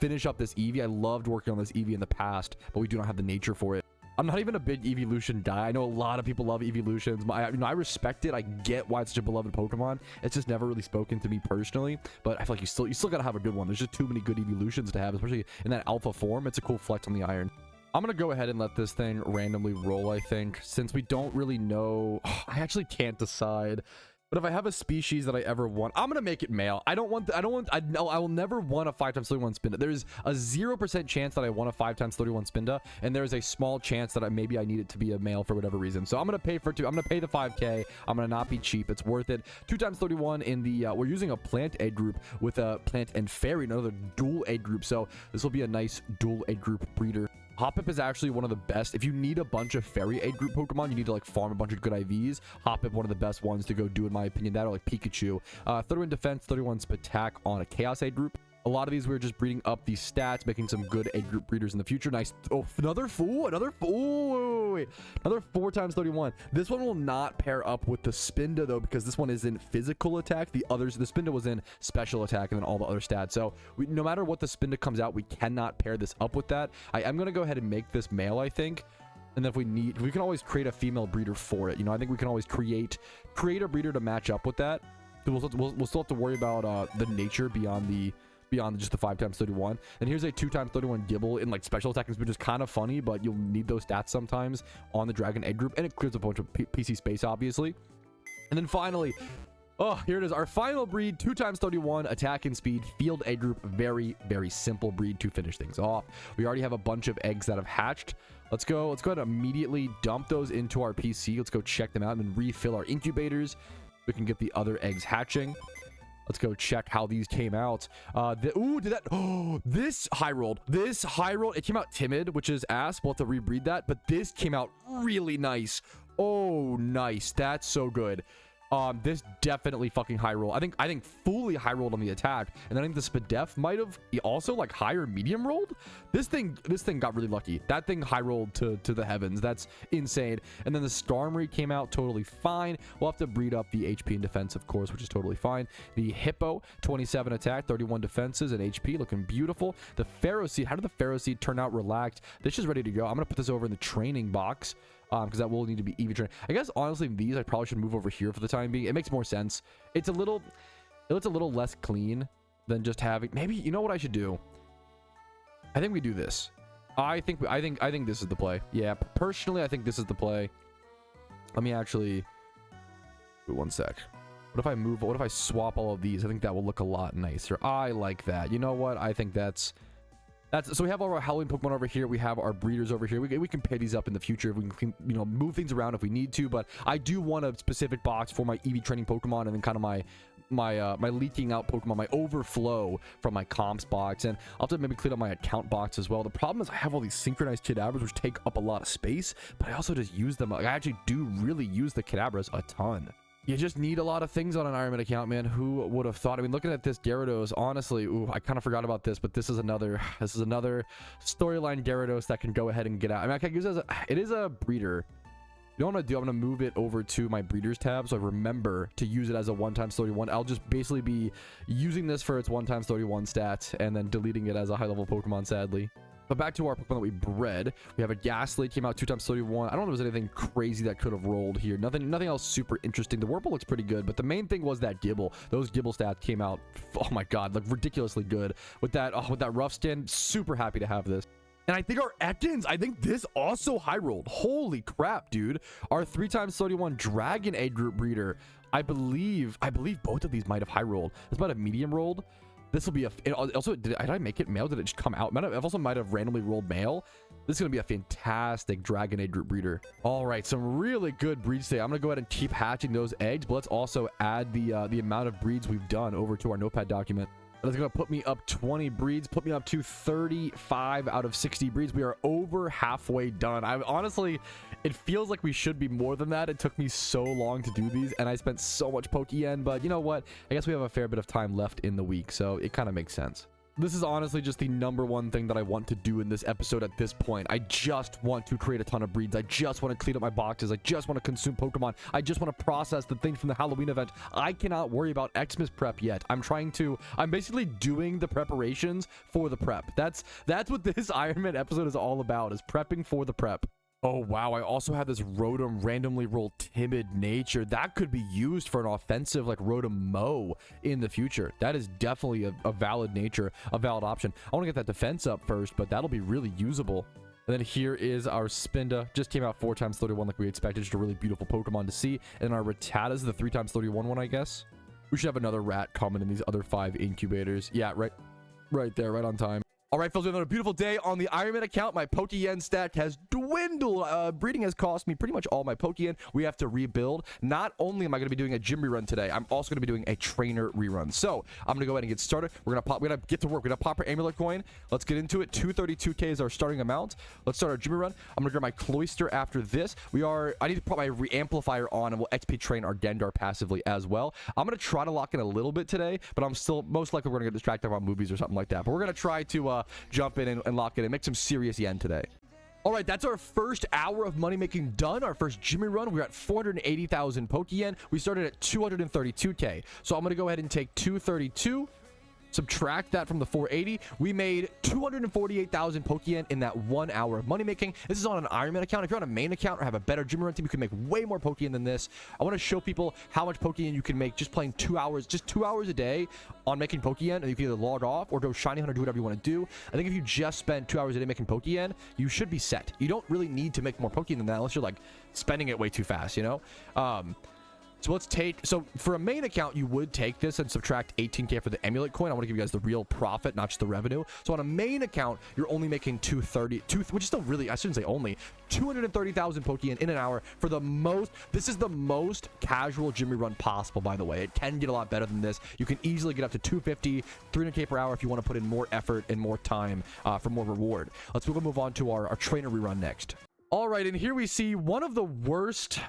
finish up this Eevee. I loved working on this Eevee in the past, but we do not have the nature for it. I'm not even a big Evolution guy. I know a lot of people love Evolutions. I respect it. I get why it's such a beloved Pokemon. It's just never really spoken to me personally, but I feel like you still gotta have a good one. There's just too many good Evolutions to have, especially in that alpha form. It's a cool flex on the iron. I'm gonna go ahead and let this thing randomly roll, I think, since we don't really know. I actually can't decide. But if I have a species that I ever want, I'm gonna make it male. I will never want a 5x31 Spinda. There's a 0% chance that I want a 5x31 Spinda, and there's a small chance that maybe I need it to be a male for whatever reason. So I'm gonna pay for two. I'm gonna pay the 5k. I'm gonna not be cheap. It's worth it. 2x31 in the we're using a plant egg group with a plant and fairy, another dual egg group. So this will be a nice dual egg group breeder. Hoppip is actually one of the best. If you need a bunch of fairy egg group Pokemon, you need to like farm a bunch of good IVs. Hoppip, one of the best ones to go do in my opinion. That or like Pikachu. 31 defense, 31 attack on a chaos egg group. A lot of these we're just breeding up these stats, making some good egg group breeders in the future. Nice. Oh, another 4x31. This one will not pair up with the Spinda though, because this one is in physical attack. The Spinda was in special attack and then all the other stats. So no matter what the Spinda comes out, we cannot pair this up with that. I am going to go ahead and make this male, I think. And then if we can always create a female breeder for it. You know, I think we can always create a breeder to match up with that. We'll still have to worry about the nature beyond just the 5x31. And here's a 2x31 Gibble in like special attack, which is kind of funny, but you'll need those stats sometimes on the Dragon Egg group, and it clears a bunch of PC space, obviously. And then finally, here it is, our final breed, 2x31 attack and speed Field Egg group. Very, very simple breed to finish things off. We already have a bunch of eggs that have hatched. Let's go ahead and immediately dump those into our PC. Let's go check them out and then refill our incubators. We can get the other eggs hatching. Let's go check how these came out. This high rolled. It came out timid, which is ass. We'll have to rebreed that, but this came out really nice. Oh, nice. That's so good. This definitely fucking high roll. I think fully high rolled on the attack, and then I think the Spadef might have also like higher medium rolled. This thing got really lucky. That thing high rolled to the heavens. That's insane. And then the Starmie came out totally fine. We'll have to breed up the HP and defense, of course, which is totally fine. The Hippo, 27 attack, 31 defenses and HP, looking beautiful. The Ferrothorn, how did the Ferrothorn turn out relaxed? This is ready to go. I'm gonna put this over in the training box, because that will need to be EV trained. I guess honestly these I probably should move over here for the time being. It makes more sense. It looks a little less clean than just having, maybe, you know what I should do? I think we do this. I think this is the play. Yeah, personally I think this is the play. Let me actually wait one sec. What if I swap all of these? I think that will look a lot nicer. I like that. You know what? I think that's so we have all our Halloween Pokemon over here. We have our breeders over here. We can pay these up in the future if we can, you know, move things around if we need to. But I do want a specific box for my EV training Pokemon and then kind of my my leaking out Pokemon, my overflow from my comps box, and I'll have to maybe clean up my account box as well. The problem is I have all these synchronized Kadabras which take up a lot of space, but I also just use them. Like, I actually do really use the Kadabras a ton. You just need a lot of things on an Ironman account, man. Who would have thought? I mean, looking at this Gyarados, honestly, ooh, I kind of forgot about this, but this is another storyline Gyarados that can go ahead and get out. I mean, I can use it as it is a breeder. You know what I'm gonna do? I'm gonna move it over to my breeders tab, so I remember to use it as a 1x31. I'll just basically be using this for its 1x31 stats and then deleting it as a high level Pokemon, sadly. But back to our Pokemon that we bred. We have a Ghastly, came out 2x31. I don't know if there's anything crazy that could have rolled here. Nothing else super interesting. The Wurmple looks pretty good, but the main thing was that Gibble. Those Gibble stats came out, oh my god, like ridiculously good. With that rough skin, super happy to have this. And I think our Ekans, I think this also high rolled. Holy crap, dude. Our 3x31 Dragon Age group breeder. I believe both of these might have high rolled. This might have medium rolled. This will be also, did I make it male? Did it just come out? I also might have randomly rolled male. This is going to be a fantastic Dragon Age group breeder. All right, some really good breeds today. I'm going to go ahead and keep hatching those eggs, but let's also add the amount of breeds we've done over to our notepad document. That's going to put me up 20 breeds, put me up to 35 out of 60 breeds. We are over halfway done. Honestly, it feels like we should be more than that. It took me so long to do these, and I spent so much Pokeyen, but you know what? I guess we have a fair bit of time left in the week, so it kind of makes sense. This is honestly just the #1 thing that I want to do in this episode at this point. I just want to create a ton of breeds. I just want to clean up my boxes. I just want to consume Pokemon. I just want to process the things from the Halloween event. I cannot worry about Xmas prep yet. I'm basically doing the preparations for the prep. That's what this Iron Man episode is all about, is prepping for the prep. Oh, wow. I also have this Rotom randomly roll Timid Nature. That could be used for an offensive like Rotom-Mow in the future. That is definitely a valid nature, a valid option. I want to get that defense up first, but that'll be really usable. And then here is our Spinda. Just came out 4x31 like we expected. Just a really beautiful Pokemon to see. And our Rattata is the 3x31 one, I guess. We should have another rat coming in these other 5 incubators. Yeah, right there, right on time. All right, folks, we have another beautiful day on the Ironman account. My Pokeyen stack has dwindled. Breeding has cost me pretty much all my Pokeyen. We have to rebuild. Not only am I going to be doing a gym rerun today, I'm also going to be doing a trainer rerun. So I'm going to go ahead and get started. We're going to get to work. We're going to pop our amulet coin. Let's get into it. 232k is our starting amount. Let's start our gym rerun. I'm going to grab my Cloyster after this. I need to put my re-amplifier on, and we'll XP train our Gendar passively as well. I'm going to try to lock in a little bit today, but I'm still most likely we're going to get distracted about movies or something like that. But we're going to try to jump in and lock it and make some serious yen today. All right, that's our first hour of money making done. Our first Jimmy run. We're at 480,000 Pokeyen. We started at 232k. So I'm going to go ahead and take 232, subtract that from the 480. We made 248,000 Pokeyen in that 1 hour of money making. This is on an Ironman account. If you're on a main account or have a better Jimmy run team, you can make way more Pokeyen than this. I want to show people how much Pokeyen you can make just playing 2 hours, just 2 hours a day on making Pokeyen, and you can either log off or go shiny hunt or do whatever you want to do. I think if you just spend 2 hours a day making Pokeyen, you should be set. You don't really need to make more Pokeyen than that unless you're like spending it way too fast, you know? So let's take, so for a main account, you would take this and subtract 18k for the amulet coin. I want to give you guys the real profit, not just the revenue. So on a main account, you're only making 230, which is still really, I shouldn't say only, 230,000 Pokeyen in an hour for the most. This is the most casual Jimmy run possible, by the way. It can get a lot better than this. You can easily get up to 250, 300k per hour if you want to put in more effort and more time for more reward. Let's move on to our trainer rerun next. All right, and here we see one of the worst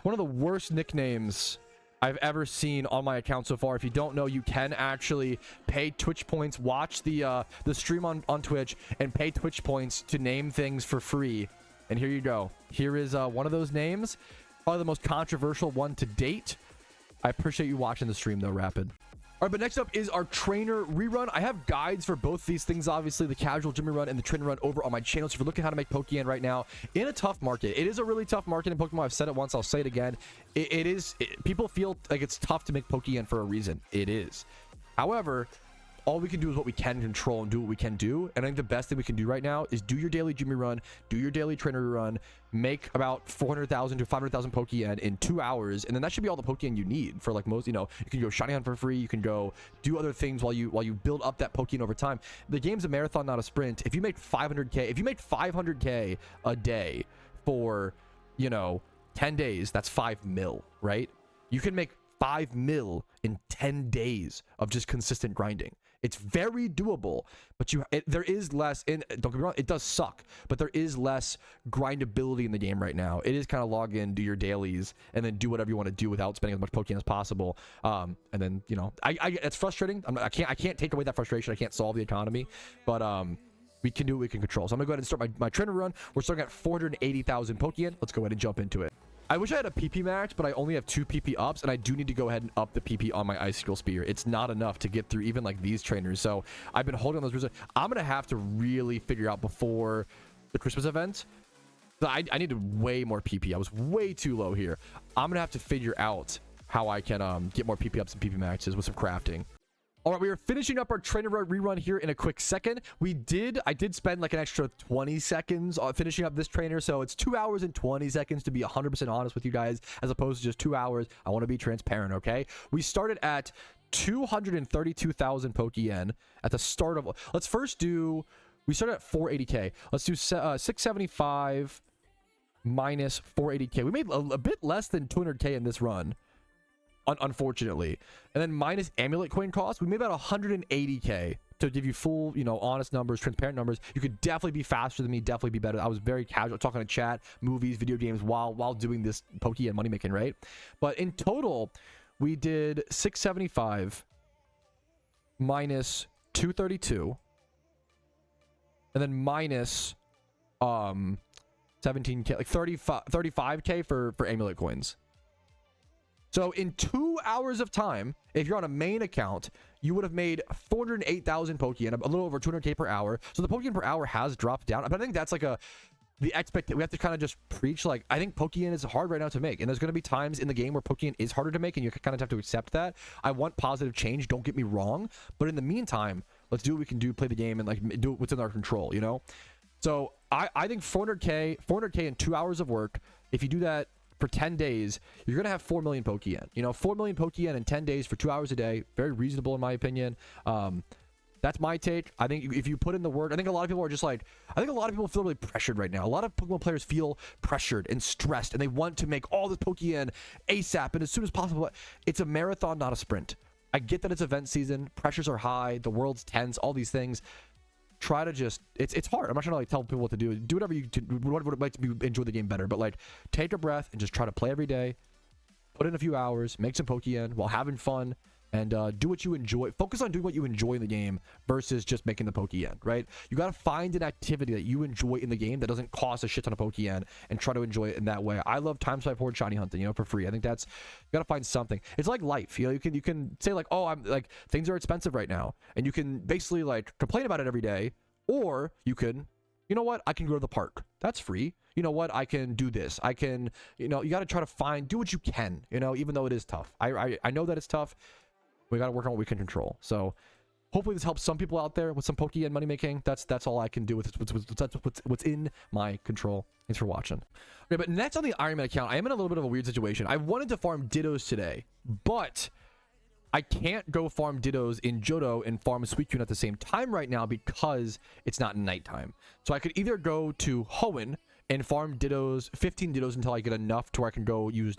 nicknames I've ever seen on my account so far. If you don't know, you can actually pay Twitch points, watch the stream on Twitch, and pay Twitch points to name things for free. And here you go. Here is one of those names, probably the most controversial one to date. I appreciate you watching the stream though, Rapid. All right, but next up is our trainer rerun. I have guides for both these things, obviously, the casual Jimmy run and the trainer run over on my channel. So if you're looking at how to make Pokeyen right now in a tough market, it is a really tough market in Pokemon. I've said it once, I'll say it again. People feel like it's tough to make Pokeyen for a reason. It is. However, all we can do is what we can control and do what we can do. And I think the best thing we can do right now is do your daily Jimmy run, do your daily trainer run, make about 400,000 to 500,000 Pokeyen in 2 hours, and then that should be all the Pokeyen you need for like most, you know, you can go shiny hunt for free, you can go do other things while you build up that Pokeyen over time. The game's a marathon, not a sprint. If you make 500k a day for, you know, 10 days, that's 5 mil, right? You can make 5 mil in 10 days of just consistent grinding. It's very doable, but there is less, and don't get me wrong, it does suck, but there is less grindability in the game right now. It is kind of log in, do your dailies, and then do whatever you want to do without spending as much Pokemon as possible. And then, you know, it's frustrating. I can't take away that frustration. I can't solve the economy, but we can do what we can control. So I'm gonna go ahead and start my trainer run. We're starting at 480,000 Pokemon. Let's go ahead and jump into it. I wish I had a PP max, but I only have 2 PP ups, and I do need to go ahead and up the PP on my Icicle Spear. It's not enough to get through even like these trainers. So I've been holding on those reserves. I'm going to have to really figure out before the Christmas event. I needed way more PP. I was way too low here. I'm going to have to figure out how I can get more PP ups and PP maxes with some crafting. All right, we are finishing up our trainer rerun here in a quick second. I did spend like an extra 20 seconds on finishing up this trainer, so it's 2 hours and 20 seconds to be 100% honest with you guys, as opposed to just 2 hours. I want to be transparent, okay? We started at 232,000 Pokeyen at the start of. Let's first do. We started at 480k. Let's do 675 minus 480k. We made a bit less than 200k in this run. Unfortunately, and then minus amulet coin cost, we made about 180k. To give you full, you know, honest numbers, transparent numbers. You could definitely be faster than me, definitely be better. I was very casual, talking to chat, movies, video games while doing this Pokemon money making, right? But in total, we did 675 minus 232, and then minus 17k, like 35k for amulet coins. So in 2 hours of time, if you're on a main account, you would have made 408,000 Pokemon, a little over 200k per hour. So the Pokemon per hour has dropped down, but I think that's like the expect. We have to kind of just preach, like, I think Pokemon is hard right now to make, and there's going to be times in the game where Pokemon is harder to make, and you kind of have to accept that. I want positive change, don't get me wrong, but in the meantime, let's do what we can do, play the game, and like do what's in our control, you know. So I think 400k in 2 hours of work. If you do that for 10 days, you're gonna have 4 million Pokemon. You know, 4 million Pokemon in 10 days for 2 hours a day. Very reasonable in my opinion. That's my take. I think if you put in the work, I think a lot of people are just like, I think a lot of people feel really pressured right now. A lot of Pokemon players feel pressured and stressed, and they want to make all this Pokemon ASAP and as soon as possible. It's a marathon, not a sprint. I get that it's event season, pressures are high, the world's tense, all these things. Try to just, it's hard. I'm not trying to like tell people what to do. Do whatever you would like to enjoy the game better, but like take a breath and just try to play every day. Put in a few hours, make some Pokemon while having fun, and do what you enjoy. Focus on doing what you enjoy in the game versus just making the Pokemon, right? You got to find an activity that you enjoy in the game that doesn't cost a shit ton of Pokemon and try to enjoy it in that way. I love time swipe horde shiny hunting, you know, for free. I think that's, you got to find something. It's like life, you know. You can say like, oh, I'm like, things are expensive right now, and you can basically like complain about it every day, or you can, you know what, I can go to the park, that's free. You know what, I can do this, I can, you know, you got to try to do what you can, you know, even though it is tough. I know that it's tough. We got to work on what we can control. So hopefully this helps some people out there with some Pokemon money making. That's all I can do with what's in my control. Thanks for watching. Okay, but next on the Iron Man account, I am in a little bit of a weird situation. I wanted to farm Dittos today, but I can't go farm Dittos in Johto and farm Suicune at the same time right now because it's not nighttime. So I could either go to Hoenn and farm Dittos, 15 Dittos until I get enough to where I can go use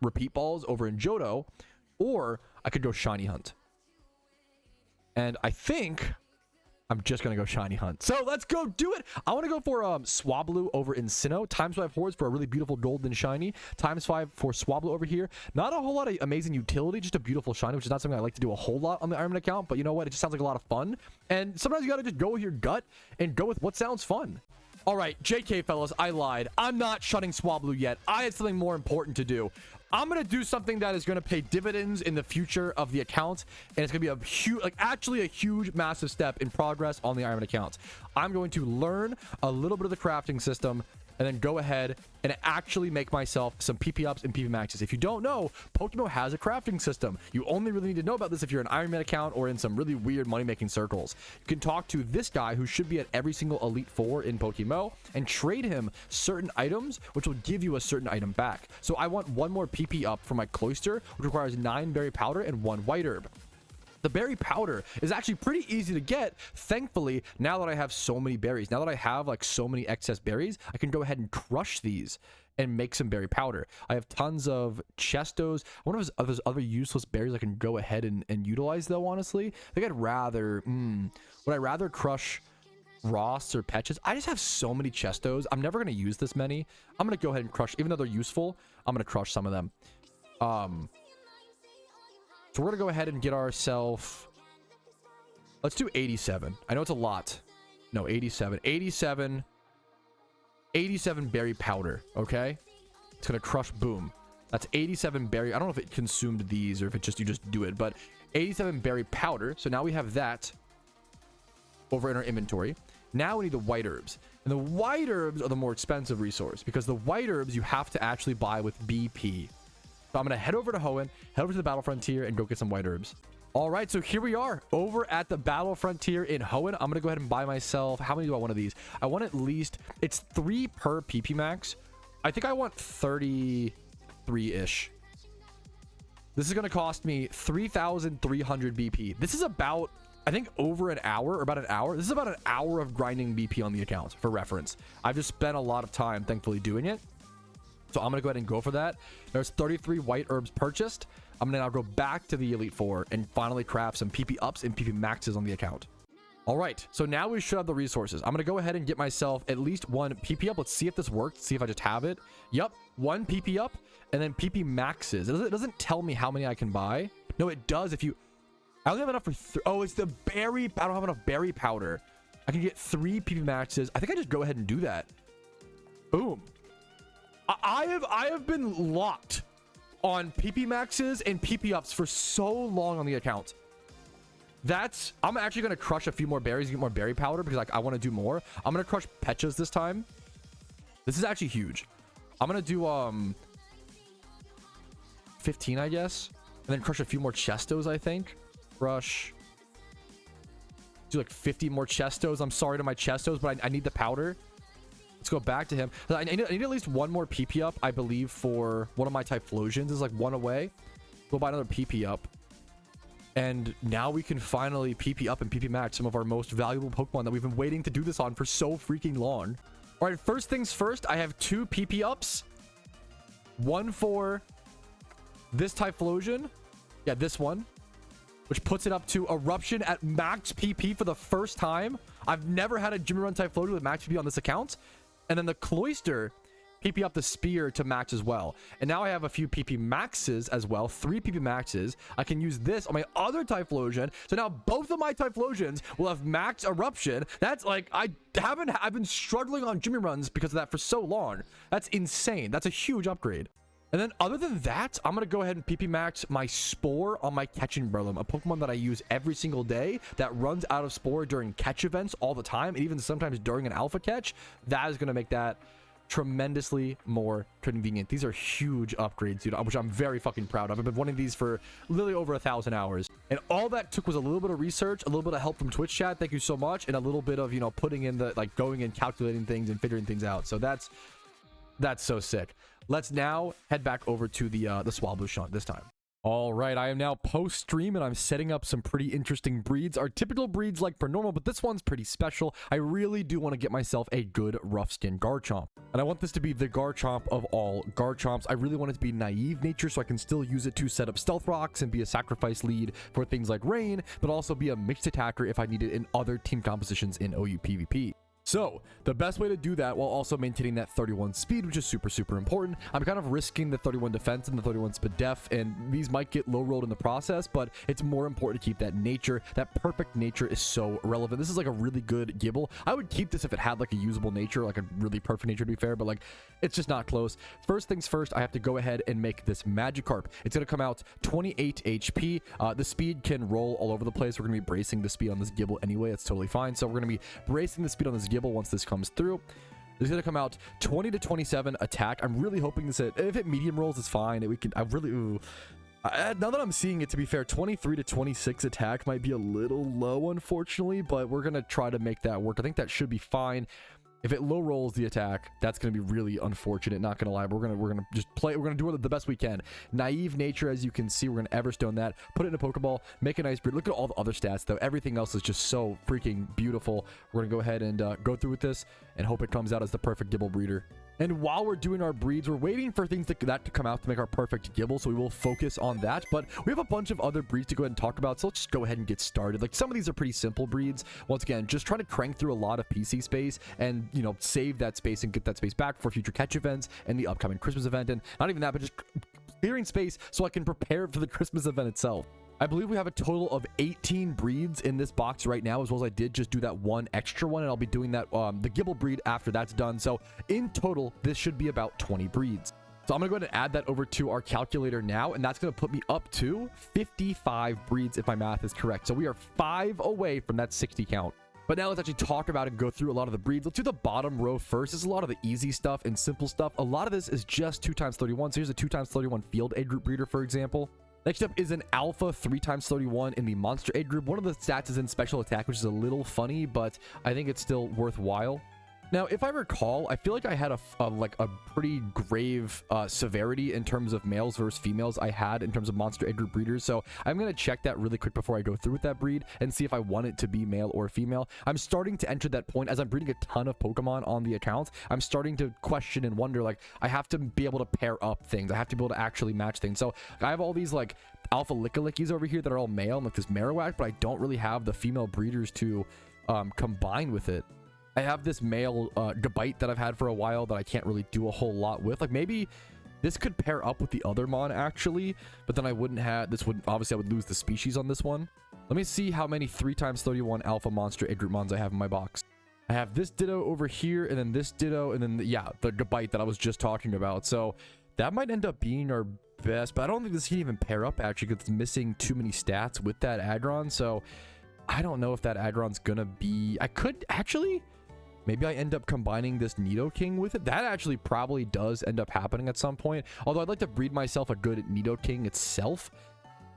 repeat balls over in Johto, or I could go shiny hunt. And I think I'm just going to go shiny hunt. So let's go do it. I want to go for Swablu over in Sinnoh. Times 5 hordes for a really beautiful golden shiny. Times 5 for Swablu over here. Not a whole lot of amazing utility, just a beautiful shiny, which is not something I like to do a whole lot on the Iron Man account. But you know what? It just sounds like a lot of fun. And sometimes you got to just go with your gut and go with what sounds fun. All right, JK fellas, I lied. I'm not shutting Swablu yet. I had something more important to do. I'm going to do something that is going to pay dividends in the future of the account, and it's going to be a huge, like actually a huge, massive step in progress on the Iron Man account. I'm going to learn a little bit of the crafting system and then go ahead and actually make myself some PP ups and PP maxes. If you don't know, PokeMMO has a crafting system. You only really need to know about this if you're an Iron Man account or in some really weird money-making circles. You can talk to this guy who should be at every single Elite Four in PokeMMO and trade him certain items, which will give you a certain item back. So I want one more PP up for my Cloyster, which requires 9 berry powder and 1 white herb. The berry powder is actually pretty easy to get, thankfully, now that I have so many berries. Now that I have like so many excess berries, I can go ahead and crush these and make some berry powder. I have tons of chestos. I wonder if there's other useless berries I can go ahead and utilize though, honestly. I think I'd rather, would I rather crush Ross or Petches? I just have so many chestos. I'm never going to use this many. I'm going to go ahead and crush, even though they're useful, I'm going to crush some of them. So we're going to go ahead and get ourselves, let's do 87. I know it's a lot. No, 87. 87 berry powder, okay? It's gonna crush, boom. That's 87 berry. I don't know if it consumed these or if it just, you just do it, but 87 berry powder. So now we have that over in our inventory. Now we need the white herbs. And the white herbs are the more expensive resource because the white herbs you have to actually buy with BP. So I'm gonna head over to Hoenn, head over to the Battle Frontier and go get some white herbs. All right, so here we are over at the Battle Frontier in Hoenn. I'm going to go ahead and buy myself, how many do I want of these? I want at least, it's 3 per PP max. I think I want 33-ish. This is going to cost me 3,300 BP. This is about, I think, over an hour or about an hour. This is about an hour of grinding BP on the account for reference. I've just spent a lot of time, thankfully, doing it. So I'm going to go ahead and go for that. There's 33 white herbs purchased. I'm going to now go back to the Elite Four and finally craft some PP ups and PP maxes on the account. All right, so now we should have the resources. I'm going to go ahead and get myself at least 1 PP up. Let's see if this works. See if I just have it. Yep, 1 PP up and then PP maxes. It doesn't tell me how many I can buy. No, it does if you... I only have enough for... Oh, it's the berry... I don't have enough berry powder. I can get 3 PP maxes. I think I just go ahead and do that. Boom. I have been locked on PP maxes and PP ups for so long on the account. I'm actually going to crush a few more berries, get more berry powder because I want to do more. I'm going to crush Petchas this time. This is actually huge. I'm going to do 15, I guess, and then crush a few more chestos, I think. Crush. Do like 50 more chestos. I'm sorry to my chestos, but I need the powder. Let's go back to him. I need at least 1 more PP up, I believe, for one of my Typhlosions. Is like 1 away. We'll buy another PP up. And now we can finally PP up and PP max some of our most valuable Pokemon that we've been waiting to do this on for so freaking long. All right, first things first, I have 2 PP ups. 1 for this Typhlosion. Yeah, this one. Which puts it up to Eruption at max PP for the first time. I've never had a Jimmy Run Typhlosion with max PP on this account. And then the Cloyster, PP up the Spear to max as well. And now I have a few PP maxes as well. 3 PP maxes. I can use this on my other Typhlosion. So now both of my Typhlosions will have max Eruption. That's like, I've been struggling on Jimmy Runs because of that for so long. That's insane. That's a huge upgrade. And then other than that, I'm going to go ahead and PP max my Spore on my Catching Breloom, a Pokemon that I use every single day that runs out of Spore during catch events all the time, and even sometimes during an alpha catch. That is going to make that tremendously more convenient. These are huge upgrades, dude, which I'm very fucking proud of. I've been wanting these for literally over 1,000 hours. And all that took was a little bit of research, a little bit of help from Twitch chat. Thank you so much. And a little bit of, you know, putting in the, like, going and calculating things and figuring things out. So that's so sick. Let's now head back over to the Swabluchon this time. All right, I am now post-stream, and I'm setting up some pretty interesting breeds. Our typical breeds like per normal, but this one's pretty special. I really do want to get myself a good rough skin Garchomp. And I want this to be the Garchomp of all Garchomps. I really want it to be naive nature, so I can still use it to set up stealth rocks and be a sacrifice lead for things like rain, but also be a mixed attacker if I need it in other team compositions in OU PvP. So the best way to do that while also maintaining that 31 speed, which is super, super important. I'm kind of risking the 31 defense and the 31 speed def, and these might get low rolled in the process, but it's more important to keep that nature. That perfect nature is so relevant. This is like a really good Gibble. I would keep this if it had like a usable nature, like a really perfect nature to be fair, but like it's just not close. First things first, I have to go ahead and make this Magikarp. It's going to come out 28 HP. The speed can roll all over the place. We're going to be bracing the speed on this Gibble anyway. It's totally fine. So we're going to be bracing the speed on this Gibble once this comes through. It's going to come out 20 to 27 attack. I'm really hoping this if it medium rolls is fine. Now that I'm seeing it, to be fair, 23 to 26 attack might be a little low, unfortunately, but we're going to try to make that work. I think that should be fine. If it low rolls the attack, that's going to be really unfortunate, not going to lie. But we're going to just play. We're going to do it the best we can. Naive nature, as you can see, we're going to Everstone that, put it in a Pokeball, make a nice breed. Look at all the other stats, though. Everything else is just so freaking beautiful. We're going to go ahead and go through with this and hope it comes out as the perfect Gibble breeder. And while we're doing our breeds, we're waiting for things that to come out to make our perfect Gibble, so we will focus on that. But we have a bunch of other breeds to go ahead and talk about, so let's just go ahead and get started. Like, some of these are pretty simple breeds. Once again, just trying to crank through a lot of PC space and, you know, save that space and get that space back for future catch events and the upcoming Christmas event. And not even that, but just clearing space so I can prepare for the Christmas event itself. I believe we have a total of 18 breeds in this box right now, as well as I did just do that one extra one, and I'll be doing that the Gibble breed after that's done. So in total, this should be about 20 breeds. So I'm gonna go ahead and add that over to our calculator now, and that's gonna put me up to 55 breeds if my math is correct. So we are 5 away from that 60 count. But now let's actually talk about and go through a lot of the breeds. Let's do the bottom row first. This is a lot of the easy stuff and simple stuff. A lot of this is just 2x31. So here's a 2x31 field age group breeder, for example. Next up is an alpha 3x31 in the monster age group. One of the stats is in special attack, which is a little funny, but I think it's still worthwhile. Now, if I recall, I feel like I had a pretty grave severity in terms of males versus females I had in terms of monster age group breeders. So I'm going to check that really quick before I go through with that breed and see if I want it to be male or female. I'm starting to enter that point as I'm breeding a ton of Pokemon on the account. I'm starting to question and wonder, like, I have to be able to pair up things. I have to be able to actually match things. So I have all these like alpha Lickilickies over here that are all male, and like this Marowak, but I don't really have the female breeders to combine with it. I have this male Gabite that I've had for a while that I can't really do a whole lot with. Like, maybe this could pair up with the other mon actually, but then I wouldn't have, this would, obviously I would lose the species on this one. Let me see how many 3x31 alpha monster age group mons I have in my box. I have this Ditto over here, and then this Ditto, and then yeah, the Gabite that I was just talking about. So that might end up being our best, but I don't think this can even pair up actually, because it's missing too many stats with that Aggron. So I don't know if that Aggron's gonna be, I could actually, maybe I end up combining this Nidoking with it. That actually probably does end up happening at some point. Although I'd like to breed myself a good Nidoking itself.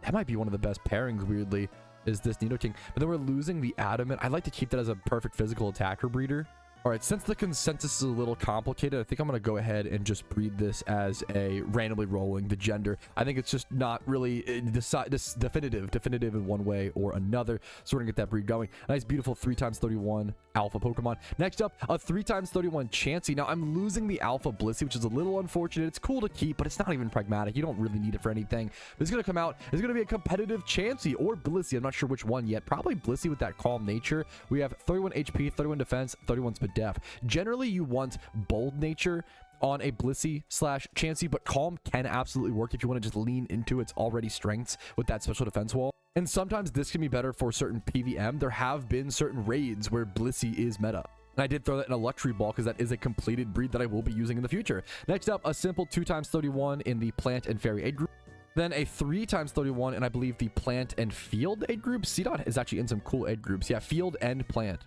That might be one of the best pairings, weirdly, is this Nidoking. But then we're losing the Adamant. I'd like to keep that as a perfect physical attacker breeder. All right, since the consensus is a little complicated, I think I'm going to go ahead and just breed this as a randomly rolling the gender. I think it's just not really definitive in one way or another. So we're going to get that breed going. Nice, beautiful 3x31 alpha Pokemon. Next up, a 3x31 Chansey. Now, I'm losing the alpha Blissey, which is a little unfortunate. It's cool to keep, but it's not even pragmatic. You don't really need it for anything. But it's going to come out. It's going to be a competitive Chansey or Blissey. I'm not sure which one yet. Probably Blissey with that calm nature. We have 31 HP, 31 defense, 31 speed. Def. Generally, you want bold nature on a Blissey / Chansey, but calm can absolutely work if you want to just lean into its already strengths with that special defense wall. And sometimes this can be better for certain PVM. There have been certain raids where Blissey is meta. And I did throw that in a luxury ball because that is a completed breed that I will be using in the future. Next up, a simple 2x31 in the plant and fairy age group. Then a 3x31 and I believe the plant and field age group. CDOT is actually in some cool age groups. Yeah, field and plant.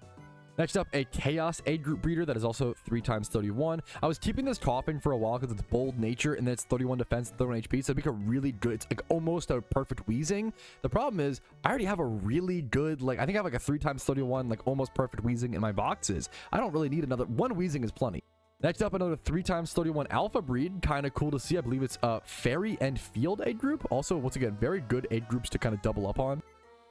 Next up, a Chaos age group breeder that is also 3x31. I was keeping this coughing for a while because it's bold nature and then it's 31 defense, 31 HP. So it'd make a really good, it's like almost a perfect Weezing. The problem is I already have a really good, like, I think I have like a 3x31, like almost perfect Weezing in my boxes. I don't really need another. One Weezing is plenty. Next up, another 3x31 alpha breed. Kind of cool to see. I believe it's a fairy and field age group. Also, once again, very good age groups to kind of double up on.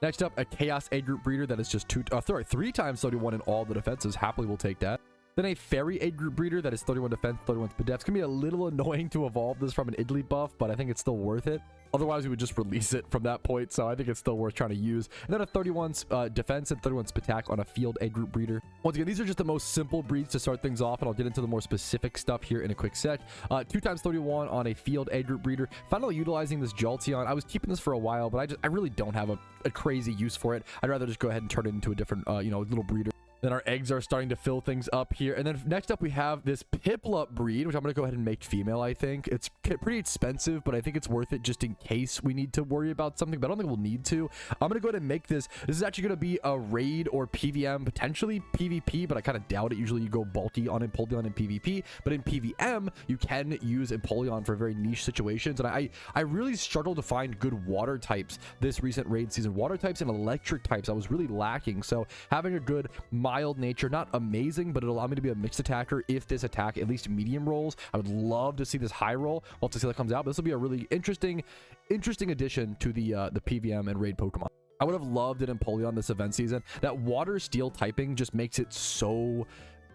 Next up, a Chaos age group breeder that is just 3x31 in all the defenses. Happily will take that. Then a fairy age group breeder that is 31 defense, 31 speed. It's gonna be a little annoying to evolve this from an Idly buff, but I think it's still worth it. Otherwise, we would just release it from that point, so I think it's still worth trying to use. And then a 31 defense and 31 attack on a field age group breeder. Once again, these are just the most simple breeds to start things off, and I'll get into the more specific stuff here in a quick sec. 2x31 on a field age group breeder. Finally utilizing this Jolteon. I was keeping this for a while, but I really don't have a crazy use for it. I'd rather just go ahead and turn it into a different, little breeder. Then our eggs are starting to fill things up here. And then next up, we have this Piplup breed, which I'm going to go ahead and make female, I think. It's pretty expensive, but I think it's worth it just in case we need to worry about something, but I don't think we'll need to. I'm going to go ahead and make this. This is actually going to be a raid or PVM, potentially PvP, but I kind of doubt it. Usually you go bulky on Empoleon in PvP, but in PVM, you can use Empoleon for very niche situations. And I really struggled to find good water types this recent raid season. Water types and electric types, I was really lacking. So having a good mild nature, not amazing, but it'll allow me to be a mixed attacker if this attack at least medium rolls. I would love to see this high roll. We'll have to see how that comes out, but this will be a really interesting addition to the PVM and raid Pokemon. I would have loved it in Empoleon this event season. That water steel typing just makes it so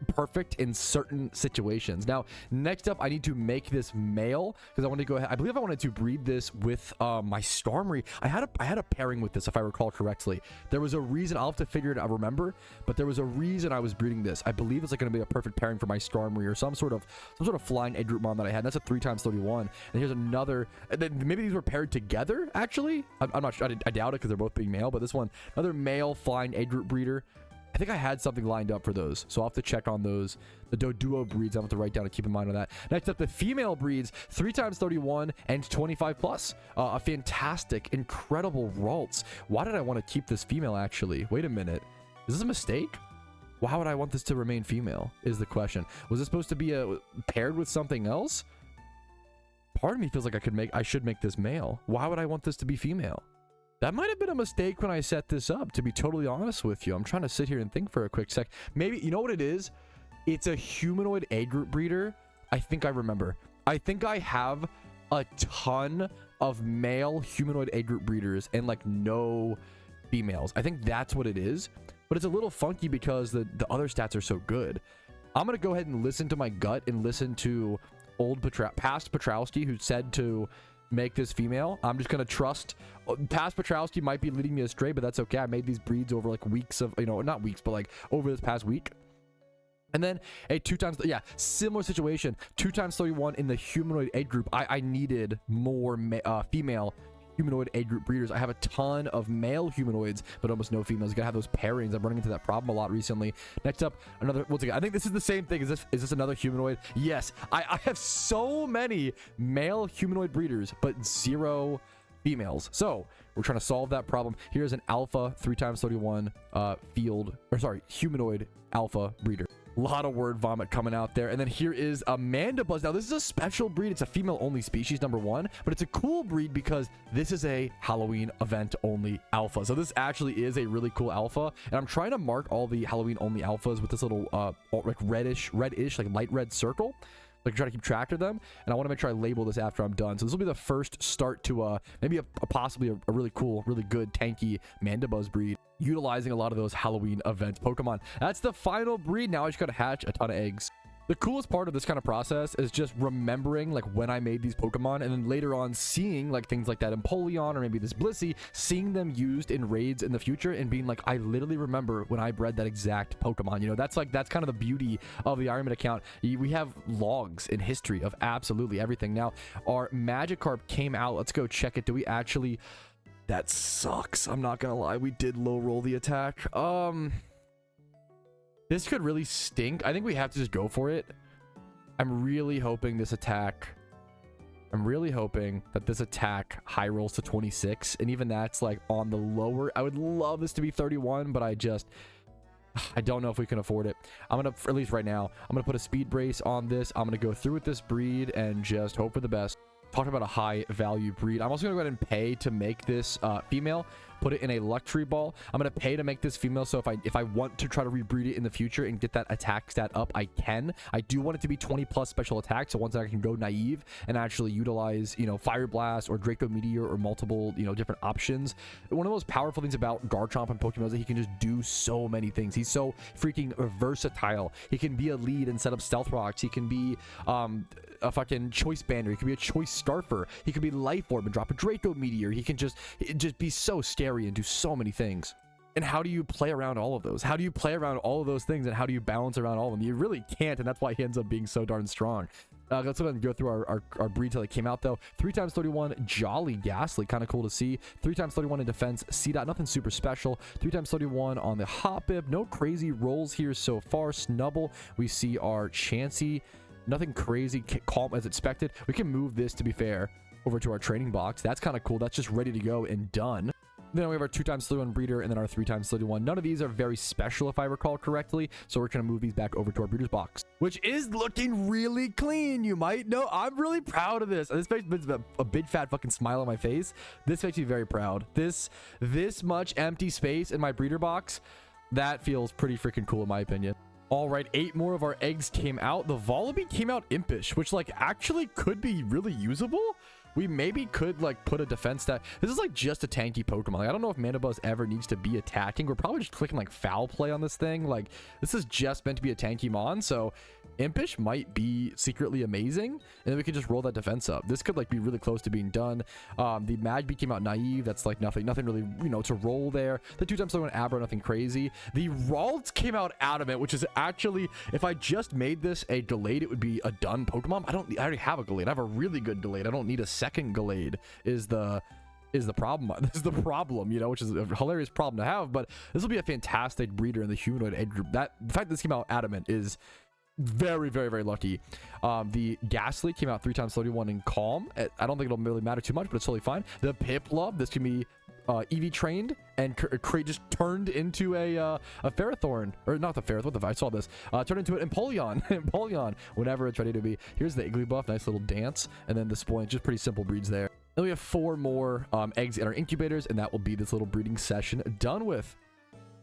perfect in certain situations. Now, next up, I need to make this male because I want to go ahead. I believe I wanted to breed this with my Starmie. I had a pairing with this, if I recall correctly. There was a reason. I'll have to figure it out, remember, but there was a reason I was breeding this. I believe it's like going to be a perfect pairing for my Starmie or some sort of flying egg group mon that I had. And that's a 3x31. And here's another. And then maybe these were paired together. Actually, I'm not sure. I doubt it because they're both being male. But this one, another male flying egg group breeder. I think I had something lined up for those, so I'll have to check on those. The Doduo breeds, I'll have to write down and keep in mind on that. Next up, the female breeds, 3x31 and 25 plus. A fantastic, incredible Ralts. Why did I want to keep this female, actually? Wait a minute. Is this a mistake? Why would I want this to remain female, is the question. Was this supposed to be paired with something else? Part of me feels like I should make this male. Why would I want this to be female? That might have been a mistake when I set this up, to be totally honest with you. I'm trying to sit here and think for a quick sec. Maybe, you know what it is? It's a humanoid egg group breeder. I think I remember. I think I have a ton of male humanoid egg group breeders and like no females. I think that's what it is. But it's a little funky because the other stats are so good. I'm going to go ahead and listen to my gut and listen to past Patrouski, who said to make this female. I'm just gonna trust. Past Patrouski might be leading me astray, but that's okay. I made these breeds over like weeks of, you know, not weeks, but like over this past week. And then a 2x, yeah, similar situation, 2x31 in the humanoid egg group. I needed more female humanoid egg group breeders. I have a ton of male humanoids, but almost no females. You gotta have those pairings. I'm running into that problem a lot recently. Next up, another, once again, I think this is the same thing. Is this another humanoid? Yes, I have so many male humanoid breeders, but 0 females. So we're trying to solve that problem. Here's an alpha 3x31 humanoid alpha breeder. A lot of word vomit coming out there. And then here is Amanda Buzz. Now, this is a special breed. It's a female-only species, #1. But it's a cool breed because this is a Halloween event-only alpha. So this actually is a really cool alpha. And I'm trying to mark all the Halloween-only alphas with this little like reddish, like light red circle. Like, try to keep track of them. And I want to make sure I label this after I'm done. So this will be the first start to maybe possibly a really cool, really good, tanky Mandibuzz breed, utilizing a lot of those Halloween event Pokemon. That's the final breed. Now I just got to hatch a ton of eggs. The coolest part of this kind of process is just remembering like when I made these Pokemon, and then later on seeing like things like that Empoleon or maybe this Blissey, seeing them used in raids in the future and being like, I literally remember when I bred that exact Pokemon. You know, that's kind of the beauty of the Ironman account. We have logs in history of absolutely everything. Now, our Magikarp came out. Let's go check it. Do we actually... That sucks. I'm not gonna lie. We did low roll the attack. This could really stink. I think we have to just go for it. I'm really hoping this attack high rolls to 26, and even that's like on the lower. I would love this to be 31, but I don't know if we can afford it. I'm gonna, at least right now, I'm gonna put a speed brace on this. I'm gonna go through with this breed and just hope for the best. Talk about a high value breed. I'm also gonna go ahead and pay to make this female, put it in a luxury ball. I'm gonna pay to make this female, so if I want to try to rebreed it in the future and get that attack stat up, I can. I do want it to be 20 plus special attack, so once I can go naive and actually utilize, you know, Fire Blast or Draco Meteor or multiple, you know, different options. One of the most powerful things about Garchomp and Pokemon is that he can just do so many things. He's so freaking versatile. He can be a lead and set up Stealth Rocks. He can be a fucking Choice Banner. He can be a Choice Starfer. He can be Life Orb and drop a Draco Meteor. He can just be so scary and do so many things. And how do you play around all of those? How do you play around all of those things, and how do you balance around all of them? You really can't, and that's why he ends up being so darn strong. Let's go ahead and go through our breed till it came out, though. 3x31 Jolly Ghastly, kind of cool to see. 3x31 in defense, C-Dot, nothing super special. 3x31 on the Hoppip, no crazy rolls here so far. Snubble, we see our Chansey, nothing crazy, calm as expected. We can move this, to be fair, over to our training box. That's kind of cool. That's just ready to go and done. Then we have our 2x31 breeder and then our 3x31. None of these are very special, if I recall correctly, so we're going to move these back over to our breeder's box, which is looking really clean. You might know I'm really proud of this. This makes a big fat fucking smile on my face. This makes me very proud. This much empty space in my breeder box, that feels pretty freaking cool in my opinion. All right, 8 more of our eggs came out. The Volibee came out impish, which like actually could be really usable. we maybe could like put a defense stat. This is like just a tanky Pokemon. Like, I don't know if Manabuzz ever needs to be attacking. We're probably just clicking like foul play on this thing. Like, this is just meant to be a tanky mon, so Impish might be secretly amazing, and then we can just roll that defense up. This could like be really close to being done. The Magby came out naive. That's like nothing really, you know, to roll there. The 2x Slowing Abra, nothing crazy. The Ralts came out adamant, which is actually, if I just made this a Gallade, it would be a done Pokemon. I already have a Gallade. I have a really good Gallade. I don't need a second Gallade. Is the problem. This is the problem, you know, which is a hilarious problem to have, but this will be a fantastic breeder in the humanoid age group. The fact that this came out adamant is very, very, very lucky. The Ghastly came out 3x31 in Calm. I don't think it'll really matter too much, but it's totally fine. The Piplup, this can be EV trained and just turned into a Ferrothorn, or not the Ferrothorn. I saw this turned into an Empoleon. Empoleon whenever it's ready to be. Here's the Igglybuff, nice little dance, and then the Spoilent, just pretty simple breeds there. Then we have 4 more eggs in our incubators, and that will be this little breeding session done with.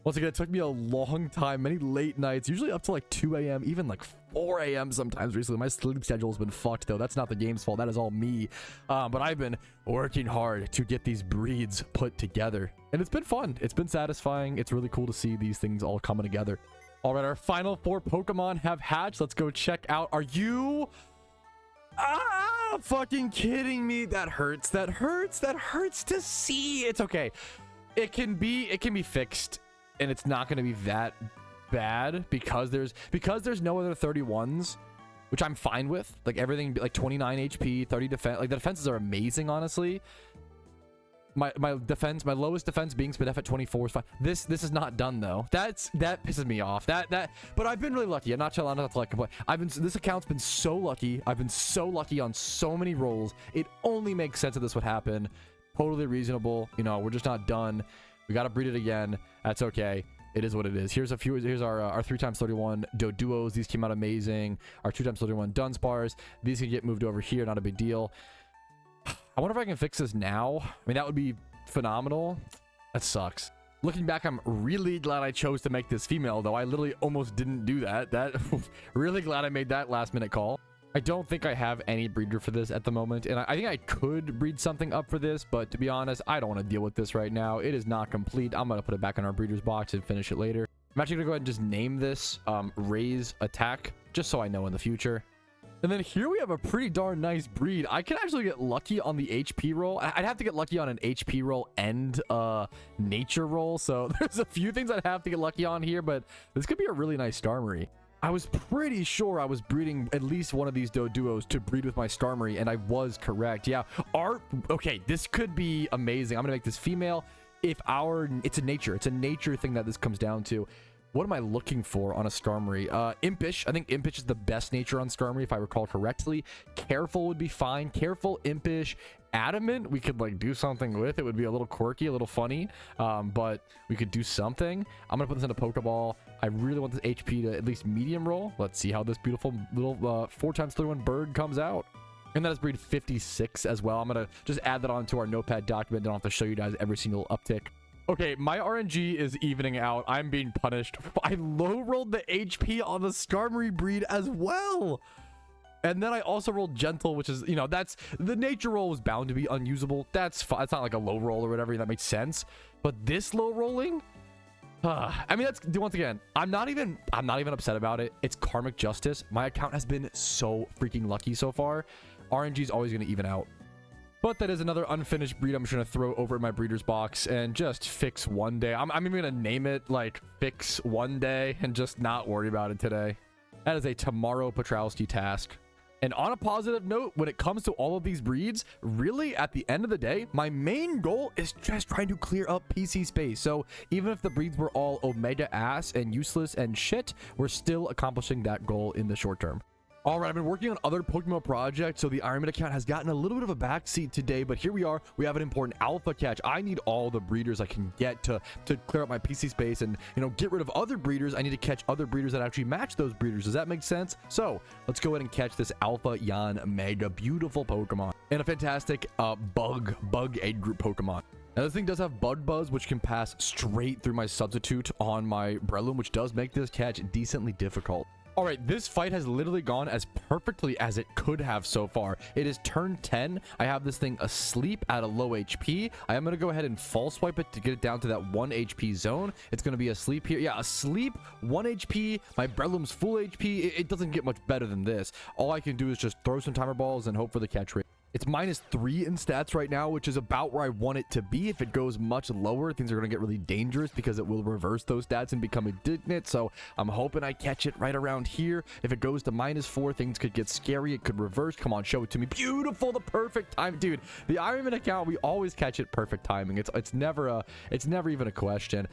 Once again, it took me a long time, many late nights, usually up to like 2 a.m., even like 4 a.m. sometimes recently. My sleep schedule has been fucked, though. That's not the game's fault. That is all me. But I've been working hard to get these breeds put together. And it's been fun. It's been satisfying. It's really cool to see these things all coming together. All right, our final 4 Pokemon have hatched. Let's go check out. Are you... fucking kidding me? That hurts. That hurts. That hurts to see. It's okay. It can be fixed. And it's not going to be that bad because there's no other 31s, which I'm fine with. Like everything, like 29 HP, 30 defense. Like the defenses are amazing, honestly. My lowest defense being Banette at 24 is fine. This is not done though. That pisses me off. But I've been really lucky. I'm not to like complain. This account's been so lucky. I've been so lucky on so many rolls. It only makes sense that this would happen. Totally reasonable. You know, we're just not done. We got to breed it again. That's okay. It is what it is. Here's our 3x31 Doduos. These came out amazing. Our 2x31 Dunsparce. These can get moved over here. Not a big deal. I wonder if I can fix this now. I mean, that would be phenomenal. That sucks. Looking back, I'm really glad I chose to make this female, though. I literally almost didn't do that. Really glad I made that last minute call. I don't think I have any breeder for this at the moment, and I think I could breed something up for this, but to be honest, I don't want to deal with this right now. It is not complete. I'm going to put it back in our breeder's box and finish it later. I'm actually going to go ahead and just name this Raise Attack, just so I know in the future. And then here we have a pretty darn nice breed. I can actually get lucky on the HP roll. I'd have to get lucky on an HP roll and nature roll, so there's a few things I'd have to get lucky on here, but this could be a really nice Starmie. I was pretty sure I was breeding at least one of these Doduos to breed with my Starmie, and I was correct. Yeah, okay, this could be amazing. I'm gonna make this female. It's a nature thing that this comes down to. What am I looking for on a Starmie? Impish. I think Impish is the best nature on Starmie, if I recall correctly. Careful would be fine. Careful, Impish. Adamant, we could like do something with. It would be a little quirky, a little funny, but we could do something. I'm gonna put this in a Pokeball. I really want this HP to at least medium roll. Let's see how this beautiful little 4x31 bird comes out. And that is breed 56 as well. I'm gonna just add that onto our notepad document. Don't have to show you guys every single uptick. Okay, my RNG is evening out. I'm being punished. I low rolled the HP on the Starmie breed as well. And then I also rolled Gentle, which is, you know, that's the nature roll was bound to be unusable. That's fine. It's not like a low roll or whatever. That makes sense. But this low rolling, I mean, that's once again, I'm not even upset about it. It's karmic justice. My account has been so freaking lucky so far. RNG is always going to even out. But that is another unfinished breed I'm just going to throw over in my breeder's box and just fix one day. I'm even going to name it like Fix One Day and just not worry about it today. That is a tomorrow Patrouski task. And on a positive note, when it comes to all of these breeds, really at the end of the day, my main goal is just trying to clear up PC space. So even if the breeds were all Omega ass and useless and shit, we're still accomplishing that goal in the short term. All right, I've been working on other PokeMMO projects, so the Ironman account has gotten a little bit of a backseat today, but here we are. We have an important alpha catch. I need all the breeders I can get to clear up my PC space and, you know, get rid of other breeders. I need to catch other breeders that actually match those breeders. Does that make sense? So let's go ahead and catch this alpha Yanmega, beautiful Pokemon, and a fantastic bug egg group Pokemon. Now this thing does have Bug Buzz, which can pass straight through my substitute on my Breloom, which does make this catch decently difficult. All right, this fight has literally gone as perfectly as it could have so far. It is turn 10. I have this thing asleep at a low HP. I am going to go ahead and false swipe it to get it down to that 1 HP zone. It's going to be asleep here. Yeah, asleep, 1 HP. My Breadloom's full HP. It doesn't get much better than this. All I can do is just throw some timer balls and hope for the catch rate. It's -3 in stats right now, which is about where I want it to be. If it goes much lower, things are going to get really dangerous because it will reverse those stats and become indignant. So I'm hoping I catch it right around here. If it goes to -4, things could get scary. It could reverse. Come on, show it to me. Beautiful, the perfect time, dude. The Ironman account, we always catch it perfect timing. It's never even a question.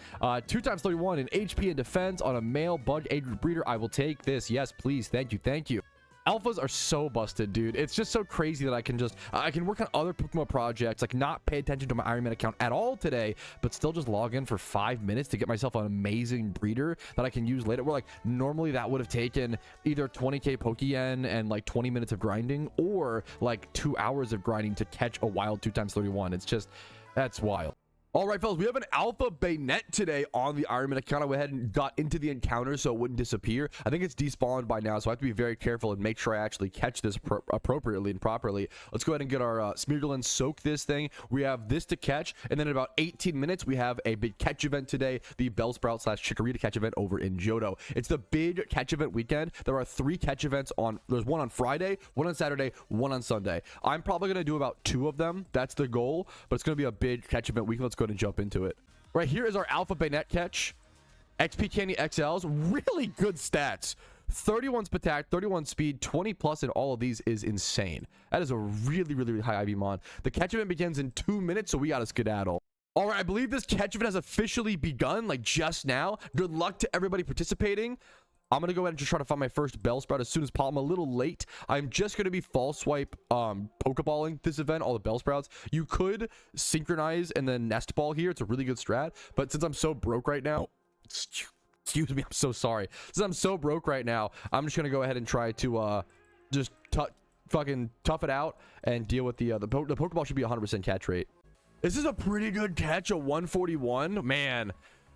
2 times 31 in HP and defense on a male bug aged breeder. I will take this. Yes, please. Thank you. Thank you. Alphas are so busted, dude. It's just so crazy that I can work on other PokeMMO projects, like not pay attention to my Ironman account at all today, but still just log in for 5 minutes to get myself an amazing breeder that I can use later. Where like normally that would have taken either 20k Pokeyen and like 20 minutes of grinding, or like 2 hours of grinding to catch a wild 2 times 31. It's just, that's wild. All right, fellas, we have an alpha Banette today on the Ironman account. I went ahead and got into the encounter so it wouldn't disappear. I think it's despawned by now, so I have to be very careful and make sure I actually catch this appropriately and properly. Let's go ahead and get our Smeargle soak this thing. We have this to catch, and then in about 18 minutes, we have a big catch event today, the Bellsprout / Chikorita catch event over in Johto. It's the big catch event weekend. There are 3 catch events on. There's one on Friday, one on Saturday, one on Sunday. I'm probably going to do about 2 of them. That's the goal, but it's going to be a big catch event weekend. Let's go ahead and jump into it. Right here is our alpha Banette catch. XP Candy XLs, really good stats. 31 attack, 31 speed, 20 plus in all of these is insane. That is a really, really, really high IV mon. The catch event begins in 2 minutes, so we got to skedaddle. All right, I believe this catch event has officially begun, like just now. Good luck to everybody participating. I'm going to go ahead and just try to find my first Bellsprout as soon as possible. I'm a little late. I'm just going to be false swipe Pokeballing this event, all the Bellsprouts. You could synchronize and then nest ball here. It's a really good strat. But since I'm so broke right now, excuse me, I'm so sorry. Since I'm so broke right now, I'm just going to go ahead and try to just fucking tough it out and deal with the Pokeball should be 100% catch rate. This is a pretty good catch, a 141. Man.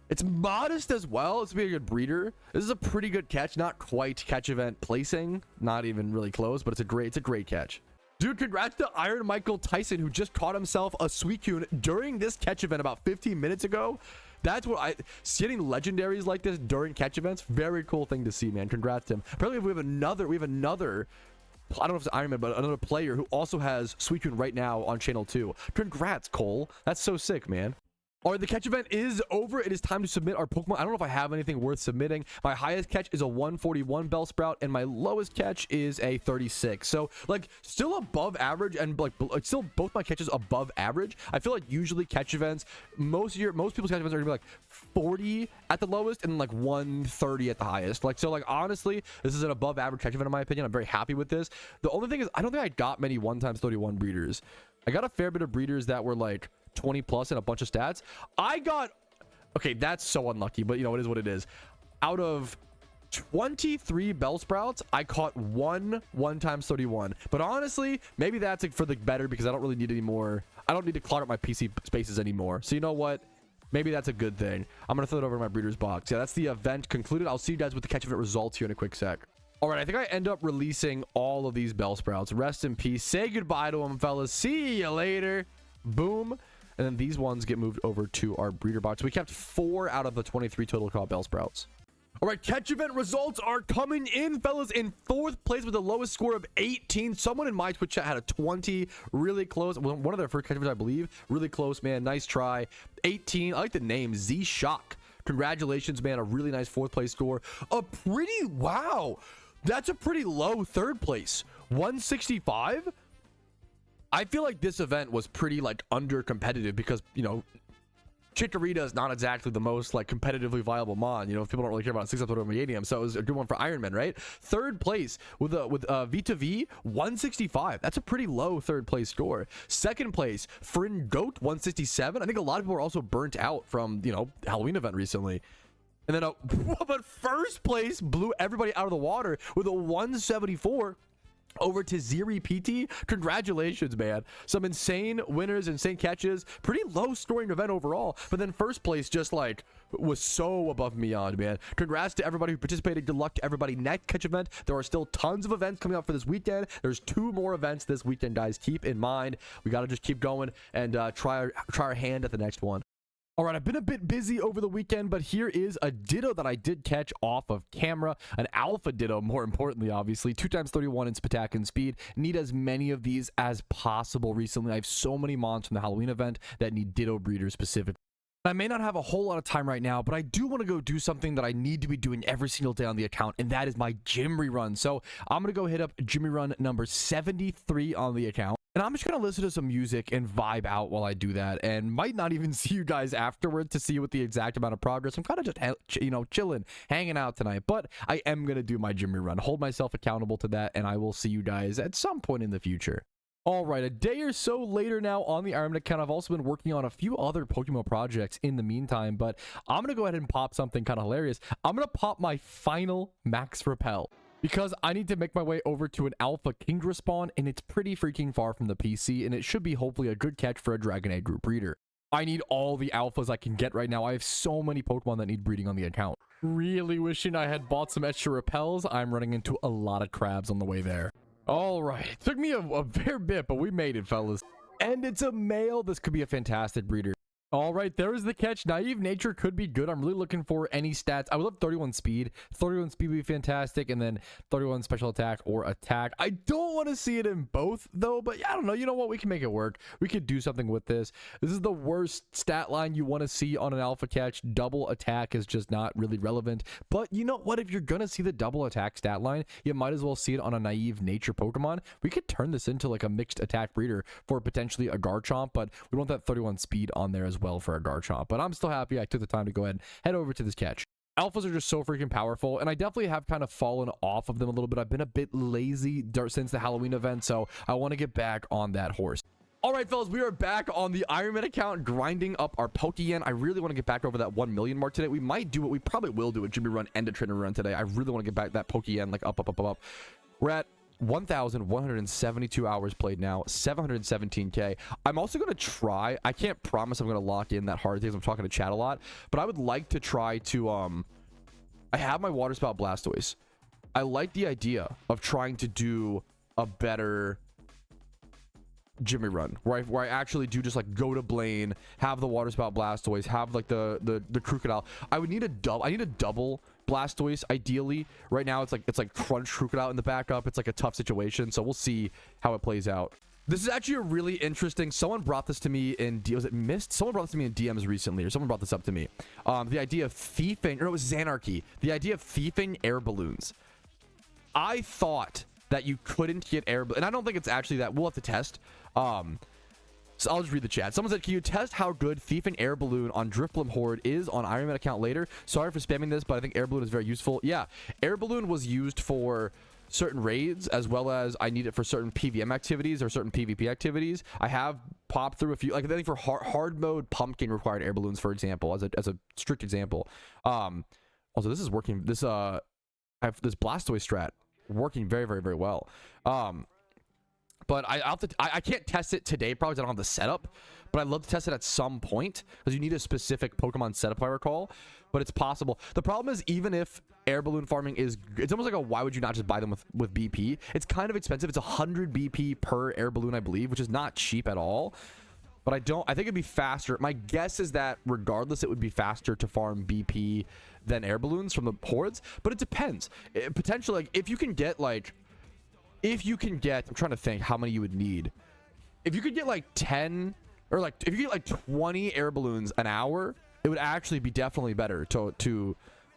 It's modest as well. It's gonna be a good breeder. This is a pretty good catch. Not quite catch event placing. Not even really close, but it's a great catch. Dude, congrats to Iron Michael Tyson, who just caught himself a Suicune during this catch event about 15 minutes ago. That's what getting legendaries like this during catch events, very cool thing to see, man. Congrats to him. Apparently we have another, I don't know if it's Iron Man, but another player who also has Suicune right now on channel 2. Congrats, Cole. That's so sick, man. All right, the catch event is over. It is time to submit our Pokemon. I don't know if I have anything worth submitting. My highest catch is a 141 Bellsprout, and my lowest catch is a 36. So, like, still above average, and like still both my catches above average. I feel like usually catch events, most people's catch events are gonna be like 40 at the lowest and like 130 at the highest. Like, so, like, honestly, this is an above average catch event in my opinion. I'm very happy with this. The only thing is, I don't think I got many 1 times 31 breeders. I got a fair bit of breeders that were like 20 plus and a bunch of stats. I got, okay, that's so unlucky, but you know, it is what it is. Out of 23 Bellsprouts, I caught 1 times 31. But honestly, maybe that's like for the better, because I don't really need any more. I don't need to clog up my PC spaces anymore. So you know what? Maybe that's a good thing. I'm gonna throw it over to my breeder's box. Yeah, that's the event concluded. I'll see you guys with the catch event results here in a quick sec. All right, I think I end up releasing all of these Bellsprouts. Rest in peace. Say goodbye to them, fellas. See you later. Boom. And then these ones get moved over to our breeder box. We kept 4 out of the 23 total caught Bellsprouts. All right, catch event results are coming in, fellas. In 4th place with the lowest score of 18. Someone in my Twitch chat had a 20. Really close. One of their first catch events, I believe. Really close, man. Nice try. 18. I like the name. Z-Shock. Congratulations, man. A really nice 4th place score. Wow. That's a pretty low 3rd place. 165? I feel like this event was pretty like under competitive because, you know, Chikorita is not exactly the most like competitively viable mon. You know, if people don't really care about 6 episode Medium, so it was a good one for Iron Man, right? 3rd place with V2V 165. That's a pretty low 3rd place score. 2nd place Frin Goat 167. I think a lot of people are also burnt out from, you know, Halloween event recently. And then but 1st place blew everybody out of the water with a 174. over to Ziri PT. Congratulations, man. Some insane winners, insane catches. Pretty low scoring event overall, but then first place just like was so above and beyond, man. Congrats to everybody who participated. Good luck to everybody next catch event. There are still tons of events coming up for this weekend. There's 2 more events this weekend, guys. Keep in mind, we got to just keep going and try our hand at the next one. All right, I've been a bit busy over the weekend, but here is a Ditto that I did catch off of camera. An alpha Ditto, more importantly, obviously. 2x31 in attack and speed. Need as many of these as possible recently. I have so many mons from the Halloween event that need Ditto breeders specifically. I may not have a whole lot of time right now, but I do want to go do something that I need to be doing every single day on the account, and that is my gym rerun. So I'm going to go hit up gym rerun number 73 on the account. And I'm just going to listen to some music and vibe out while I do that, and might not even see you guys afterwards to see what the exact amount of progress. I'm kind of just, you know, chilling, hanging out tonight, but I am going to do my gym rerun, hold myself accountable to that, and I will see you guys at some point in the future. All right, a day or so later now on the Ironman account, I've also been working on a few other PokeMMO projects in the meantime, but I'm going to go ahead and pop something kind of hilarious. I'm going to pop my final Max Repel, because I need to make my way over to an alpha Kingdra spawn, and it's pretty freaking far from the PC, and it should be hopefully a good catch for a Dragonite group breeder. I need all the alphas I can get right now. I have so many Pokemon that need breeding on the account. Really wishing I had bought some extra repels. I'm running into a lot of crabs on the way there. All right, it took me a fair bit, but we made it, fellas. And it's a male. This could be a fantastic breeder. All right, there is the catch. Naive Nature could be good. I'm really looking for any stats. I would love 31 speed. 31 speed would be fantastic, and then 31 special attack or attack. I don't want to see it in both, though, but I don't know. You know what? We can make it work. We could do something with this. This is the worst stat line you want to see on an alpha catch. Double attack is just not really relevant. But you know what? If you're going to see the double attack stat line, you might as well see it on a Naive Nature Pokemon. We could turn this into like a mixed attack breeder for potentially a Garchomp, but we want that 31 speed on there as well for a Garchomp. But I'm still happy I took the time to go ahead and head over to this catch. Alphas are just so freaking powerful, and I definitely have kind of fallen off of them a little bit. I've been a bit lazy since the Halloween event, so I want to get back on that horse. All right, fellas, we are back on the Ironman account grinding up our Pokeyen. I really want to get back over that 1 million mark today. We might do what we probably will do a Jimmy run and a trainer run today. I really want to get back that Pokeyen like up. We're at 1,172 hours played now, 717k. I'm also going to try, I can't promise I'm going to lock in that hard thing. I'm talking to chat a lot, but I would like to try to I have my water spout Blastoise. I like the idea of trying to do a better Jimmy run where I actually do just like go to Blaine, have the water spout Blastoise, have like the Crocodile. I need a double Blastoise ideally. Right now it's like crunch Crocodile in the backup. It's like a tough situation, so we'll see how it plays out. This is actually a really interesting, someone brought this to me in was it Mist? Someone brought this to me in DMs recently, or someone brought this up to me. The idea of thiefing, or it was Xanarchy, the idea of thiefing air balloons. I thought that you couldn't get air, and I don't think it's actually that. We'll have to test. So I'll just read the chat. Someone said, can you test how good thiefing air balloon on Drifblim Horde is on Ironman account later? Sorry for spamming this, but I think air balloon is very useful. Yeah, air balloon was used for certain raids, as well as I need it for certain PVM activities or certain PvP activities. I have popped through a few, like I think for hard mode pumpkin required air balloons, for example, as a strict example. Also this is working. This I have this Blastoise strat working very well. But I can't test it today, probably 'cause I don't have the setup, but I'd love to test it at some point because you need a specific Pokemon setup, I recall, but it's possible. The problem is, even if air balloon farming is, it's almost like a, why would you not just buy them with BP? It's kind of expensive. It's 100 BP per air balloon, I believe, which is not cheap at all. But I think it'd be faster. My guess is that regardless, it would be faster to farm BP than air balloons from the hordes, but it depends. Potentially, like, if you can get, I'm trying to think how many you would need. If you could get like 10, or like, if you get like 20 air balloons an hour, it would actually be definitely better to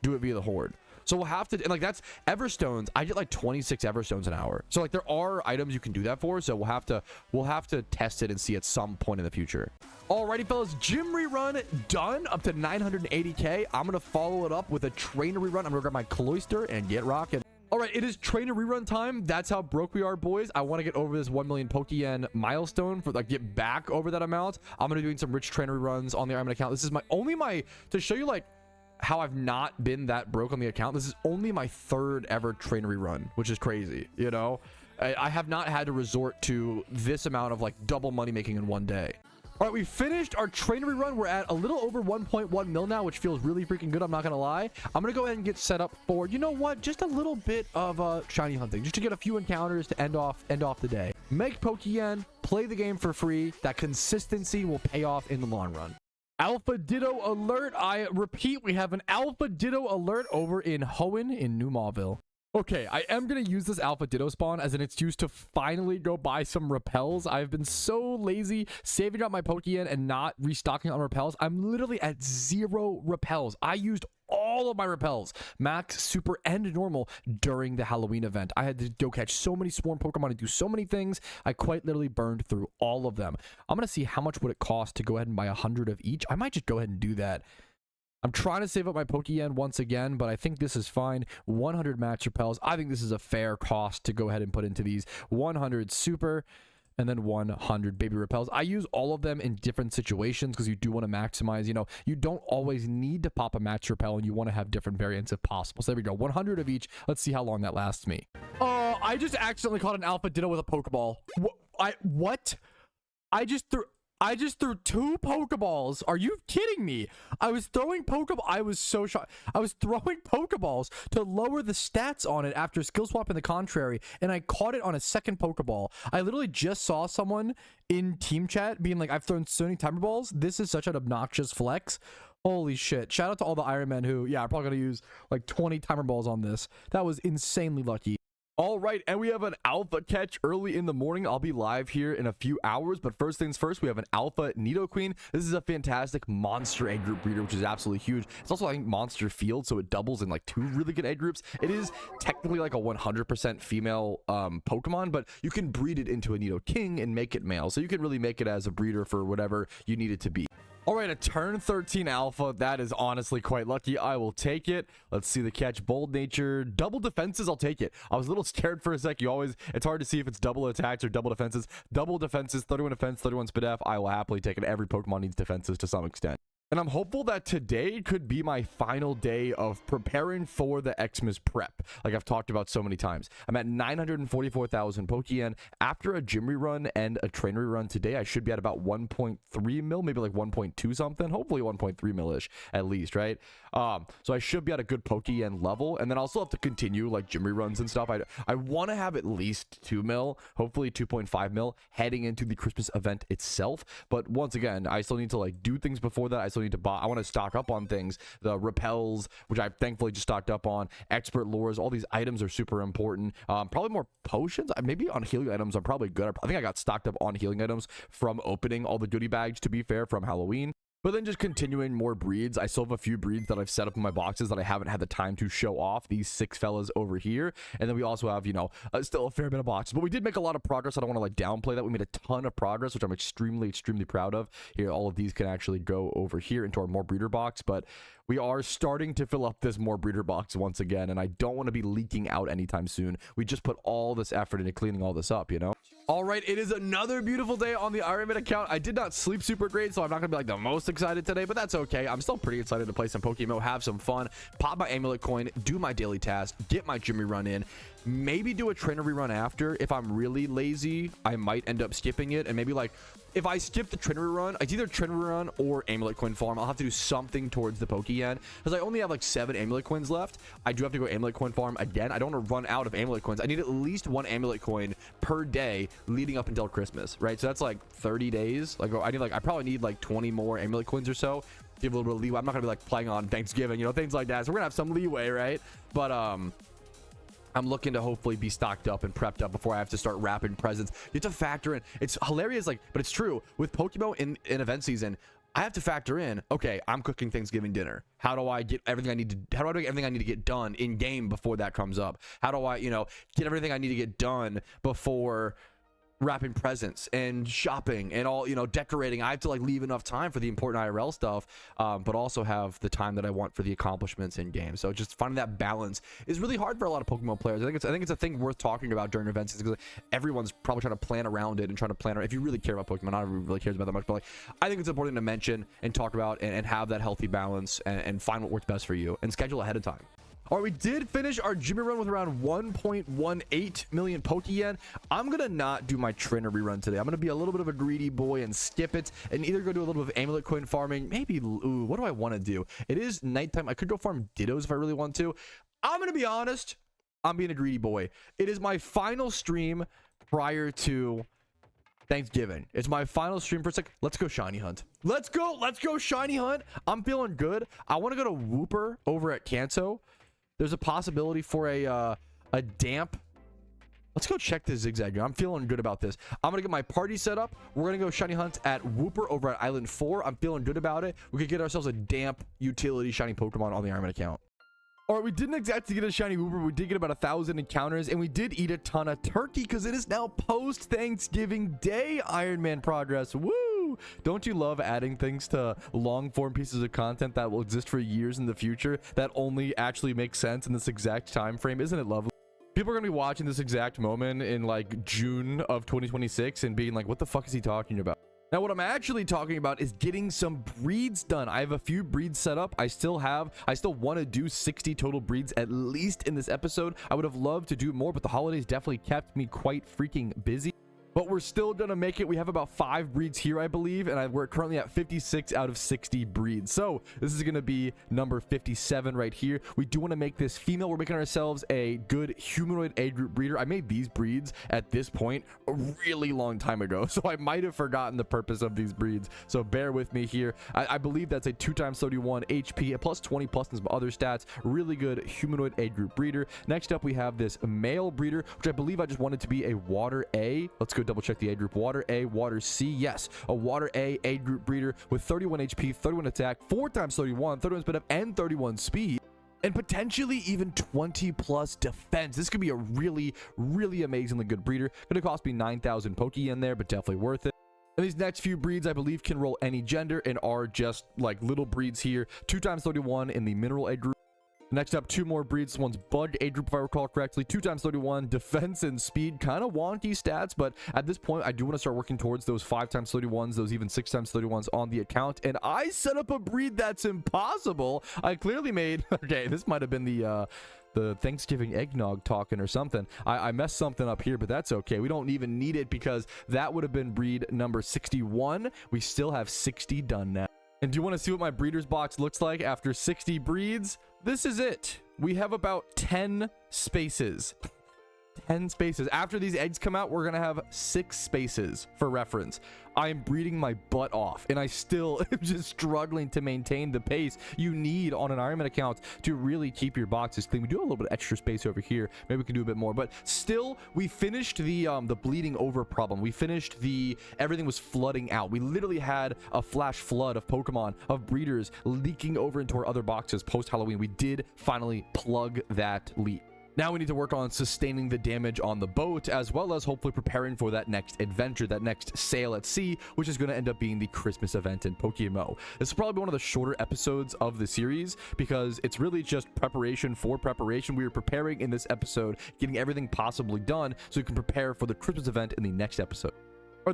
do it via the horde. So we'll have to, and like that's Everstones. I get like 26 Everstones an hour. So like there are items you can do that for. So we'll have to test it and see at some point in the future. Alrighty, fellas, gym rerun done, up to 980k. I'm gonna follow it up with a trainer rerun. I'm gonna grab my Cloyster and get rocking. All right, it is trainer rerun time. That's how broke we are, boys. I want to get over this 1 million Pokeyen milestone for like get back over that amount. I'm gonna be doing some rich trainer reruns on the Ironman account. This is to show you like how I've not been that broke on the account. This is only my 3rd ever trainer rerun, which is crazy, you know. I have not had to resort to this amount of like double money making in one day. All right, we finished our trainer run. We're at a little over 1.1 mil now, which feels really freaking good. I'm not gonna lie. I'm gonna go ahead and get set up for, you know what, just a little bit of shiny hunting, just to get a few encounters to end off the day. Make Pokeyen, play the game for free. That consistency will pay off in the long run. Alpha Ditto alert. I repeat, we have an Alpha Ditto alert over in Hoenn in New Mauville. Okay, I am going to use this Alpha Ditto spawn as an excuse to finally go buy some repels. I've been so lazy saving up my Pokeyen and not restocking on repels. I'm literally at 0 repels. I used all of my repels, max, super, and normal, during the Halloween event. I had to go catch so many swarm Pokemon and do so many things. I quite literally burned through all of them. I'm going to see how much would it cost to go ahead and buy 100 of each. I might just go ahead and do that. I'm trying to save up my Pokeyen once again, but I think this is fine. 100 max repels. I think this is a fair cost to go ahead and put into these. 100 super, and then 100 baby repels. I use all of them in different situations because you do want to maximize, you know, you don't always need to pop a max repel and you want to have different variants if possible. So there we go. 100 of each. Let's see how long that lasts me. Oh, I just accidentally caught an Alpha Ditto with a Pokeball. What? I just threw 2 Pokeballs. Are you kidding me? I was throwing Pokeball. I was so shocked. I was throwing Pokeballs to lower the stats on it after skill swap in the contrary, and I caught it on a second Pokeball. I literally just saw someone in team chat being like, I've thrown so many timer balls. This is such an obnoxious flex. Holy shit. Shout out to all the Iron Men who, yeah, are probably going to use like 20 timer balls on this. That was insanely lucky. All right, and we have an alpha catch early in the morning. I'll be live here in a few hours, but first things first, we have an alpha Nidoqueen. This is a fantastic monster egg group breeder, which is absolutely huge. It's also, I think, monster field, so it doubles in like 2 really good egg groups. It is technically like a 100% female Pokemon, but you can breed it into a Nidoking and make it male, so you can really make it as a breeder for whatever you need it to be. All right, a turn 13 alpha. That is honestly quite lucky. I will take it. Let's see the catch. Bold nature, double defenses. I'll take it. I was a little scared for a sec. It's hard to see if it's double attacks or double defenses. Double defenses, 31 defense, 31 speed F. I will happily take it. Every Pokemon needs defenses to some extent. And I'm hopeful that today could be my final day of preparing for the Xmas prep, like I've talked about so many times. I'm at 944,000 Pokeyen. After a gym rerun and a trainer rerun today, I should be at about 1.3 mil, maybe like 1.2 something, hopefully 1.3 mil-ish at least, right? So I should be at a good Pokeyen level, and then I'll still have to continue like gym reruns and stuff. I want to have at least 2 mil, hopefully 2.5 mil heading into the Christmas event itself. But once again, I still need to like do things before that. I still need to buy. I want to stock up on things. The repels, which I thankfully just stocked up on. Expert lures. All these items are super important. Probably more potions. Maybe on healing items, I'm probably good. I think I got stocked up on healing items from opening all the goodie bags, to be fair, from Halloween. But then just continuing more breeds. I still have a few breeds that I've set up in my boxes that I haven't had the time to show off. These 6 fellas over here. And then we also have, you know, still a fair bit of boxes. But we did make a lot of progress. I don't want to like downplay that. We made a ton of progress, which I'm extremely proud of. Here, all of these can actually go over here into our more breeder box. But we are starting to fill up this more breeder box once again. And I don't want to be leaking out anytime soon. We just put all this effort into cleaning all this up, you know? All right, it is another beautiful day on the Iron Man account. I did not sleep super great, so I'm not gonna be like the most excited today, but that's okay. I'm still pretty excited to play some PokeMMO, have some fun, pop my amulet coin, do my daily task, get my gym rerun in, maybe do a trainer rerun after. If I'm really lazy, I might end up skipping it, and maybe like if I skip the trainer rerun, it's either trainer rerun or amulet coin farm. I'll have to do something towards the Pokeyen because I only have like 7 amulet coins left. I do have to go amulet coin farm again. I don't want to run out of amulet coins. I need at least 1 amulet coin per day leading up until Christmas, right? So that's like 30 days. Like I probably need like 20 more amulet coins or so. Give a little bit of leeway. I'm not gonna be like playing on Thanksgiving, you know, things like that. So we're gonna have some leeway, right? But I'm looking to hopefully be stocked up and prepped up before I have to start wrapping presents. You have to factor in, it's hilarious, like, but it's true with PokeMMO in event season. I have to factor in, okay, I'm cooking Thanksgiving dinner. How do I get everything I need to, how do I do everything I need to get done in game before that comes up? How do I, you know, get everything I need to get done before wrapping presents and shopping and all, you know, decorating? I have to like leave enough time for the important IRL stuff, but also have the time that I want for the accomplishments in game. So just finding that balance is really hard for a lot of PokeMMO players. I think it's a thing worth talking about during events because everyone's probably trying to plan around it and trying to plan. If you really care about Pokemon, not everyone really cares about that much, but like I think it's important to mention and talk about and have that healthy balance and find what works best for you and schedule ahead of time. All right, we did finish our Jimmy run with around 1.18 million Pokeyen. I'm gonna not do my trainer rerun today. I'm gonna be a little bit of a greedy boy and skip it and either go do a little bit of amulet coin farming. Maybe, ooh, what do I want to do? It is nighttime. I could go farm Dittos if I really want to. I'm gonna be honest. I'm being a greedy boy. It is my final stream prior to Thanksgiving. It's my final stream for a sec. Let's go shiny hunt. Let's go shiny hunt. I'm feeling good. I want to go to Wooper over at Kanto. There's a possibility for a damp. Let's go check this zigzag. I'm feeling good about this. I'm gonna get my party set up. We're gonna go shiny hunt at Wooper over at Island 4. I'm feeling good about it. We could get ourselves a damp utility shiny Pokemon on the Ironman account. All right, we didn't exactly get a shiny Wooper. We did get about 1,000 encounters, and we did eat a ton of turkey because it is now post-Thanksgiving Day Iron Man progress. Woo! Don't you love adding things to long-form pieces of content that will exist for years in the future that only actually make sense in this exact time frame? Isn't it lovely? People are going to be watching this exact moment in like June of 2026 and being like, what the fuck is he talking about? Now, what I'm actually talking about is getting some breeds done. I have a few breeds set up. I still want to do 60 total breeds at least in this episode. I would have loved to do more, but the holidays definitely kept me quite freaking busy. But we're still gonna make it. We have about 5 breeds here, I believe, and we're currently at 56 out of 60 breeds. So this is gonna be number 57 right here. We do want to make this female. We're making ourselves a good humanoid A group breeder. I made these breeds at this point a really long time ago, so I might have forgotten the purpose of these breeds. So bear with me here. I believe that's a 2x31 HP, a plus 20 plus and some other stats. Really good humanoid A group breeder. Next up, we have this male breeder, which I believe I just wanted to be a water A. Let's go double check the A group. Water A, water C. Yes, a water A group breeder with 31 HP, 31 attack, 4x31, 31 speed up, and 31 speed, and potentially even 20 plus defense. This could be a really amazingly good breeder. Gonna cost me 9,000 Pokeyen there, but definitely worth it. And these next few breeds, I believe, can roll any gender and are just like little breeds here. 2x31 in the mineral A group. Next up, 2 more breeds. This one's Bug A group, if I recall correctly. 2x31 defense and speed. Kind of wonky stats, but at this point, I do want to start working towards those 5x31s, those even 6x31s on the account. And I set up a breed that's impossible. I clearly made... Okay, this might have been the Thanksgiving eggnog talking or something. I messed something up here, but that's okay. We don't even need it because that would have been breed number 61. We still have 60 done now. And do you want to see what my breeder's box looks like after 60 breeds? This is it. We have about 10 spaces. 10 spaces. After these eggs come out, we're going to have 6 spaces for reference. I am breeding my butt off, and I still am just struggling to maintain the pace you need on an Ironman account to really keep your boxes clean. We do have a little bit of extra space over here. Maybe we can do a bit more, but still, we finished the bleeding over problem. We finished everything was flooding out. We literally had a flash flood of Pokemon, of breeders leaking over into our other boxes post-Halloween. We did finally plug that leak. Now we need to work on sustaining the damage on the boat, as well as hopefully preparing for that next adventure, that next sail at sea, which is going to end up being the Christmas event in PokeMMO. This is probably one of the shorter episodes of the series because it's really just preparation for preparation. We are preparing in this episode, getting everything possibly done so we can prepare for the Christmas event in the next episode.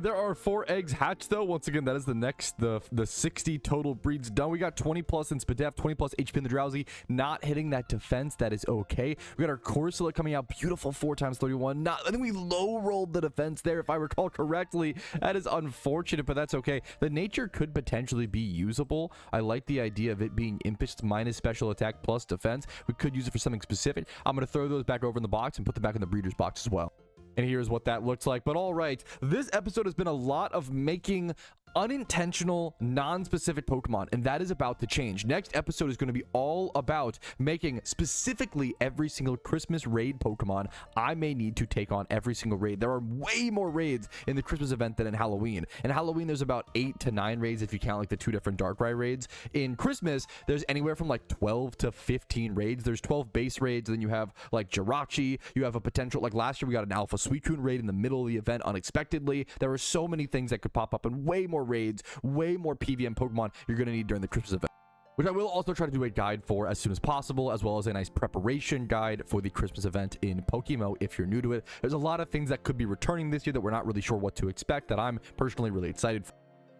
There are 4 eggs hatched though. Once again, that is the 60 total breeds done. We got 20 plus in Spadef, 20 plus HP in the Drowsy, not hitting that defense. That is okay. We got our Corsola coming out, beautiful 4x31. I think we low rolled the defense there if I recall correctly. That is unfortunate, but that's okay. The nature could potentially be usable. I like the idea of it being Impish minus special attack plus defense. We could use it for something specific. I'm going to throw those back over in the box and put them back in the breeder's box as well. And here's what that looks like. But all right, this episode has been a lot of making unintentional, non-specific Pokemon, and that is about to change. Next episode is going to be all about making specifically every single Christmas raid Pokemon I may need to take on every single raid. There are way more raids in the Christmas event than in Halloween. In Halloween, there's about 8 to 9 raids if you count like the 2 different Darkrai raids. In Christmas, there's anywhere from like 12 to 15 raids. There's 12 base raids, and then you have like Jirachi. You have a potential, like last year we got an Alpha Suicune raid in the middle of the event unexpectedly. There were so many things that could pop up, and way more raids, way more PVM Pokemon you're going to need during the Christmas event, which I will also try to do a guide for as soon as possible, as well as a nice preparation guide for the Christmas event in PokeMMO if you're new to it. There's a lot of things that could be returning this year that we're not really sure what to expect that I'm personally really excited for.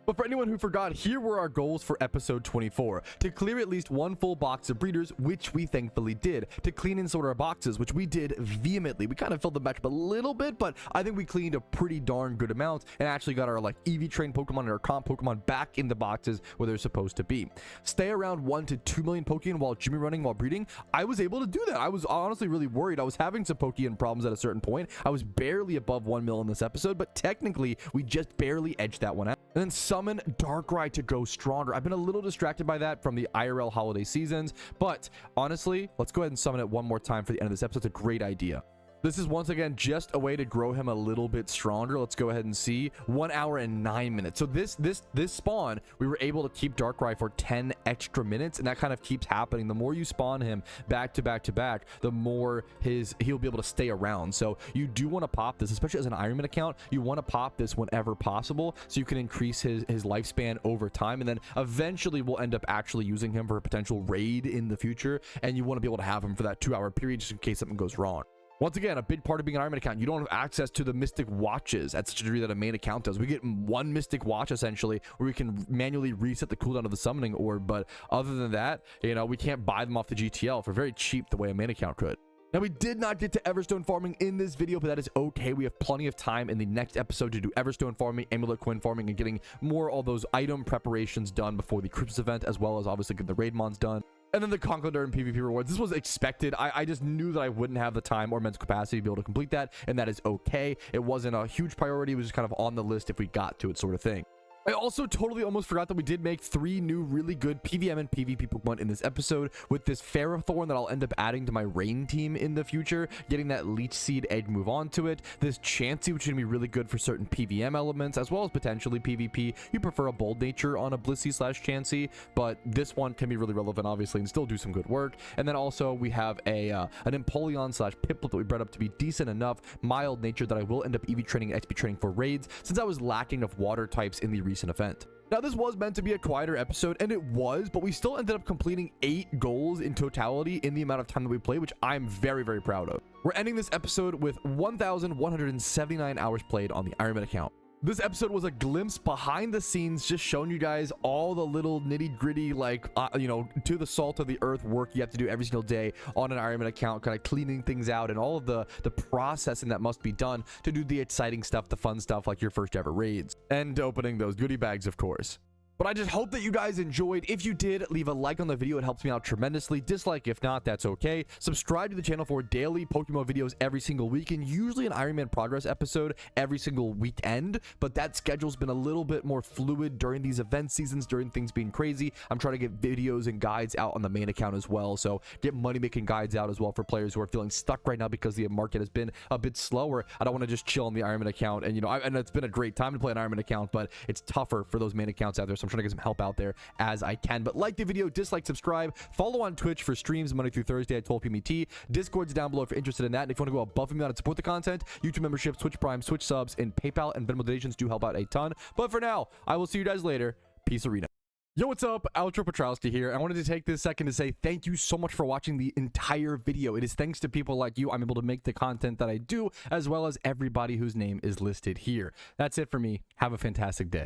But for anyone who forgot, here were our goals for episode 24. To clear at least one full box of breeders, which we thankfully did. To clean and sort our boxes, which we did vehemently. We kind of filled the match up a little bit, but I think we cleaned a pretty darn good amount and actually got our like EV trained Pokemon and our comp Pokemon back in the boxes where they're supposed to be. Stay around 1 to 2 million Pokeyen while Jimmy running while breeding. I was able to do that. I was honestly really worried. I was having some Pokeyen problems at a certain point. I was barely above 1 mil in this episode, but technically we just barely edged that one out. And then summon Darkrai to go stronger. I've been a little distracted by that from the IRL holiday seasons, but honestly, let's go ahead and summon it one more time for the end of this episode. It's a great idea. This is once again just a way to grow him a little bit stronger. Let's go ahead and see. 1 hour and 9 minutes. So this spawn, we were able to keep Darkrai for 10 extra minutes, and that kind of keeps happening. The more you spawn him back to back to back, the more he'll be able to stay around. So you do want to pop this, especially as an Ironman account. You want to pop this whenever possible so you can increase his lifespan over time, and then eventually we'll end up actually using him for a potential raid in the future, and you want to be able to have him for that 2-hour period just in case something goes wrong. Once again, a big part of being an Ironman account, you don't have access to the Mystic Watches at such a degree that a main account does. We get one Mystic Watch, essentially, where we can manually reset the cooldown of the summoning orb, but other than that, you know, we can't buy them off the GTL for very cheap the way a main account could. Now, we did not get to Everstone farming in this video, but that is okay. We have plenty of time in the next episode to do Everstone farming, Amulet Coin farming, and getting more all those item preparations done before the Christmas event, as well as obviously get the raid mons done. And then the Conqueror and PvP rewards. This was expected. I just knew that I wouldn't have the time or mental capacity to be able to complete that, and that is okay. It wasn't a huge priority. It was just kind of on the list if we got to it, sort of thing. I also totally almost forgot that we did make 3 new really good PVM and PvP Pokemon in this episode with this Ferrothorn that I'll end up adding to my Rain team in the future, getting that Leech Seed Egg move onto it. This Chansey, which is going to be really good for certain PVM elements, as well as potentially PvP. You prefer a Bold Nature on a Blissey/Chansey, but this one can be really relevant, obviously, and still do some good work. And then also we have an Empoleon/Piplup that we bred up to be decent enough, mild nature, that I will end up EV training and XP training for raids, since I was lacking of water types in the recent event. Now, this was meant to be a quieter episode, and it was, but we still ended up completing 8 goals in totality in the amount of time that we played, which I'm very, very proud of. We're ending this episode with 1,179 hours played on the Ironman account. This episode was a glimpse behind the scenes, just showing you guys all the little nitty gritty, like, you know, to the salt of the earth work you have to do every single day on an Ironman account, kind of cleaning things out and all of the processing that must be done to do the exciting stuff, the fun stuff, like your first ever raids and opening those goodie bags, of course. But I just hope that you guys enjoyed. If you did, leave a like on the video. It helps me out tremendously. Dislike if not, that's okay. Subscribe to the channel for daily Pokemon videos every single week, and usually an Ironman progress episode every single weekend. But that schedule's been a little bit more fluid during these event seasons, during things being crazy. I'm trying to get videos and guides out on the main account as well. So get money-making guides out as well for players who are feeling stuck right now because the market has been a bit slower. I don't want to just chill on the Ironman account. And, you know, and it's been a great time to play an Ironman account, but it's tougher for those main accounts out there. So I'm trying to get some help out there as I can. But like the video, dislike, subscribe, follow on Twitch for streams Monday through Thursday at 12 p.m. ET. Discord's down below if you're interested in that. And if you want to go above and beyond and support the content, YouTube memberships, Twitch Prime, Switch subs, and PayPal and Venmo donations do help out a ton. But for now, I will see you guys later. Peace, Arena. Yo, what's up? Outro Patrouski here. I wanted to take this second to say thank you so much for watching the entire video. It is thanks to people like you I'm able to make the content that I do, as well as everybody whose name is listed here. That's it for me. Have a fantastic day.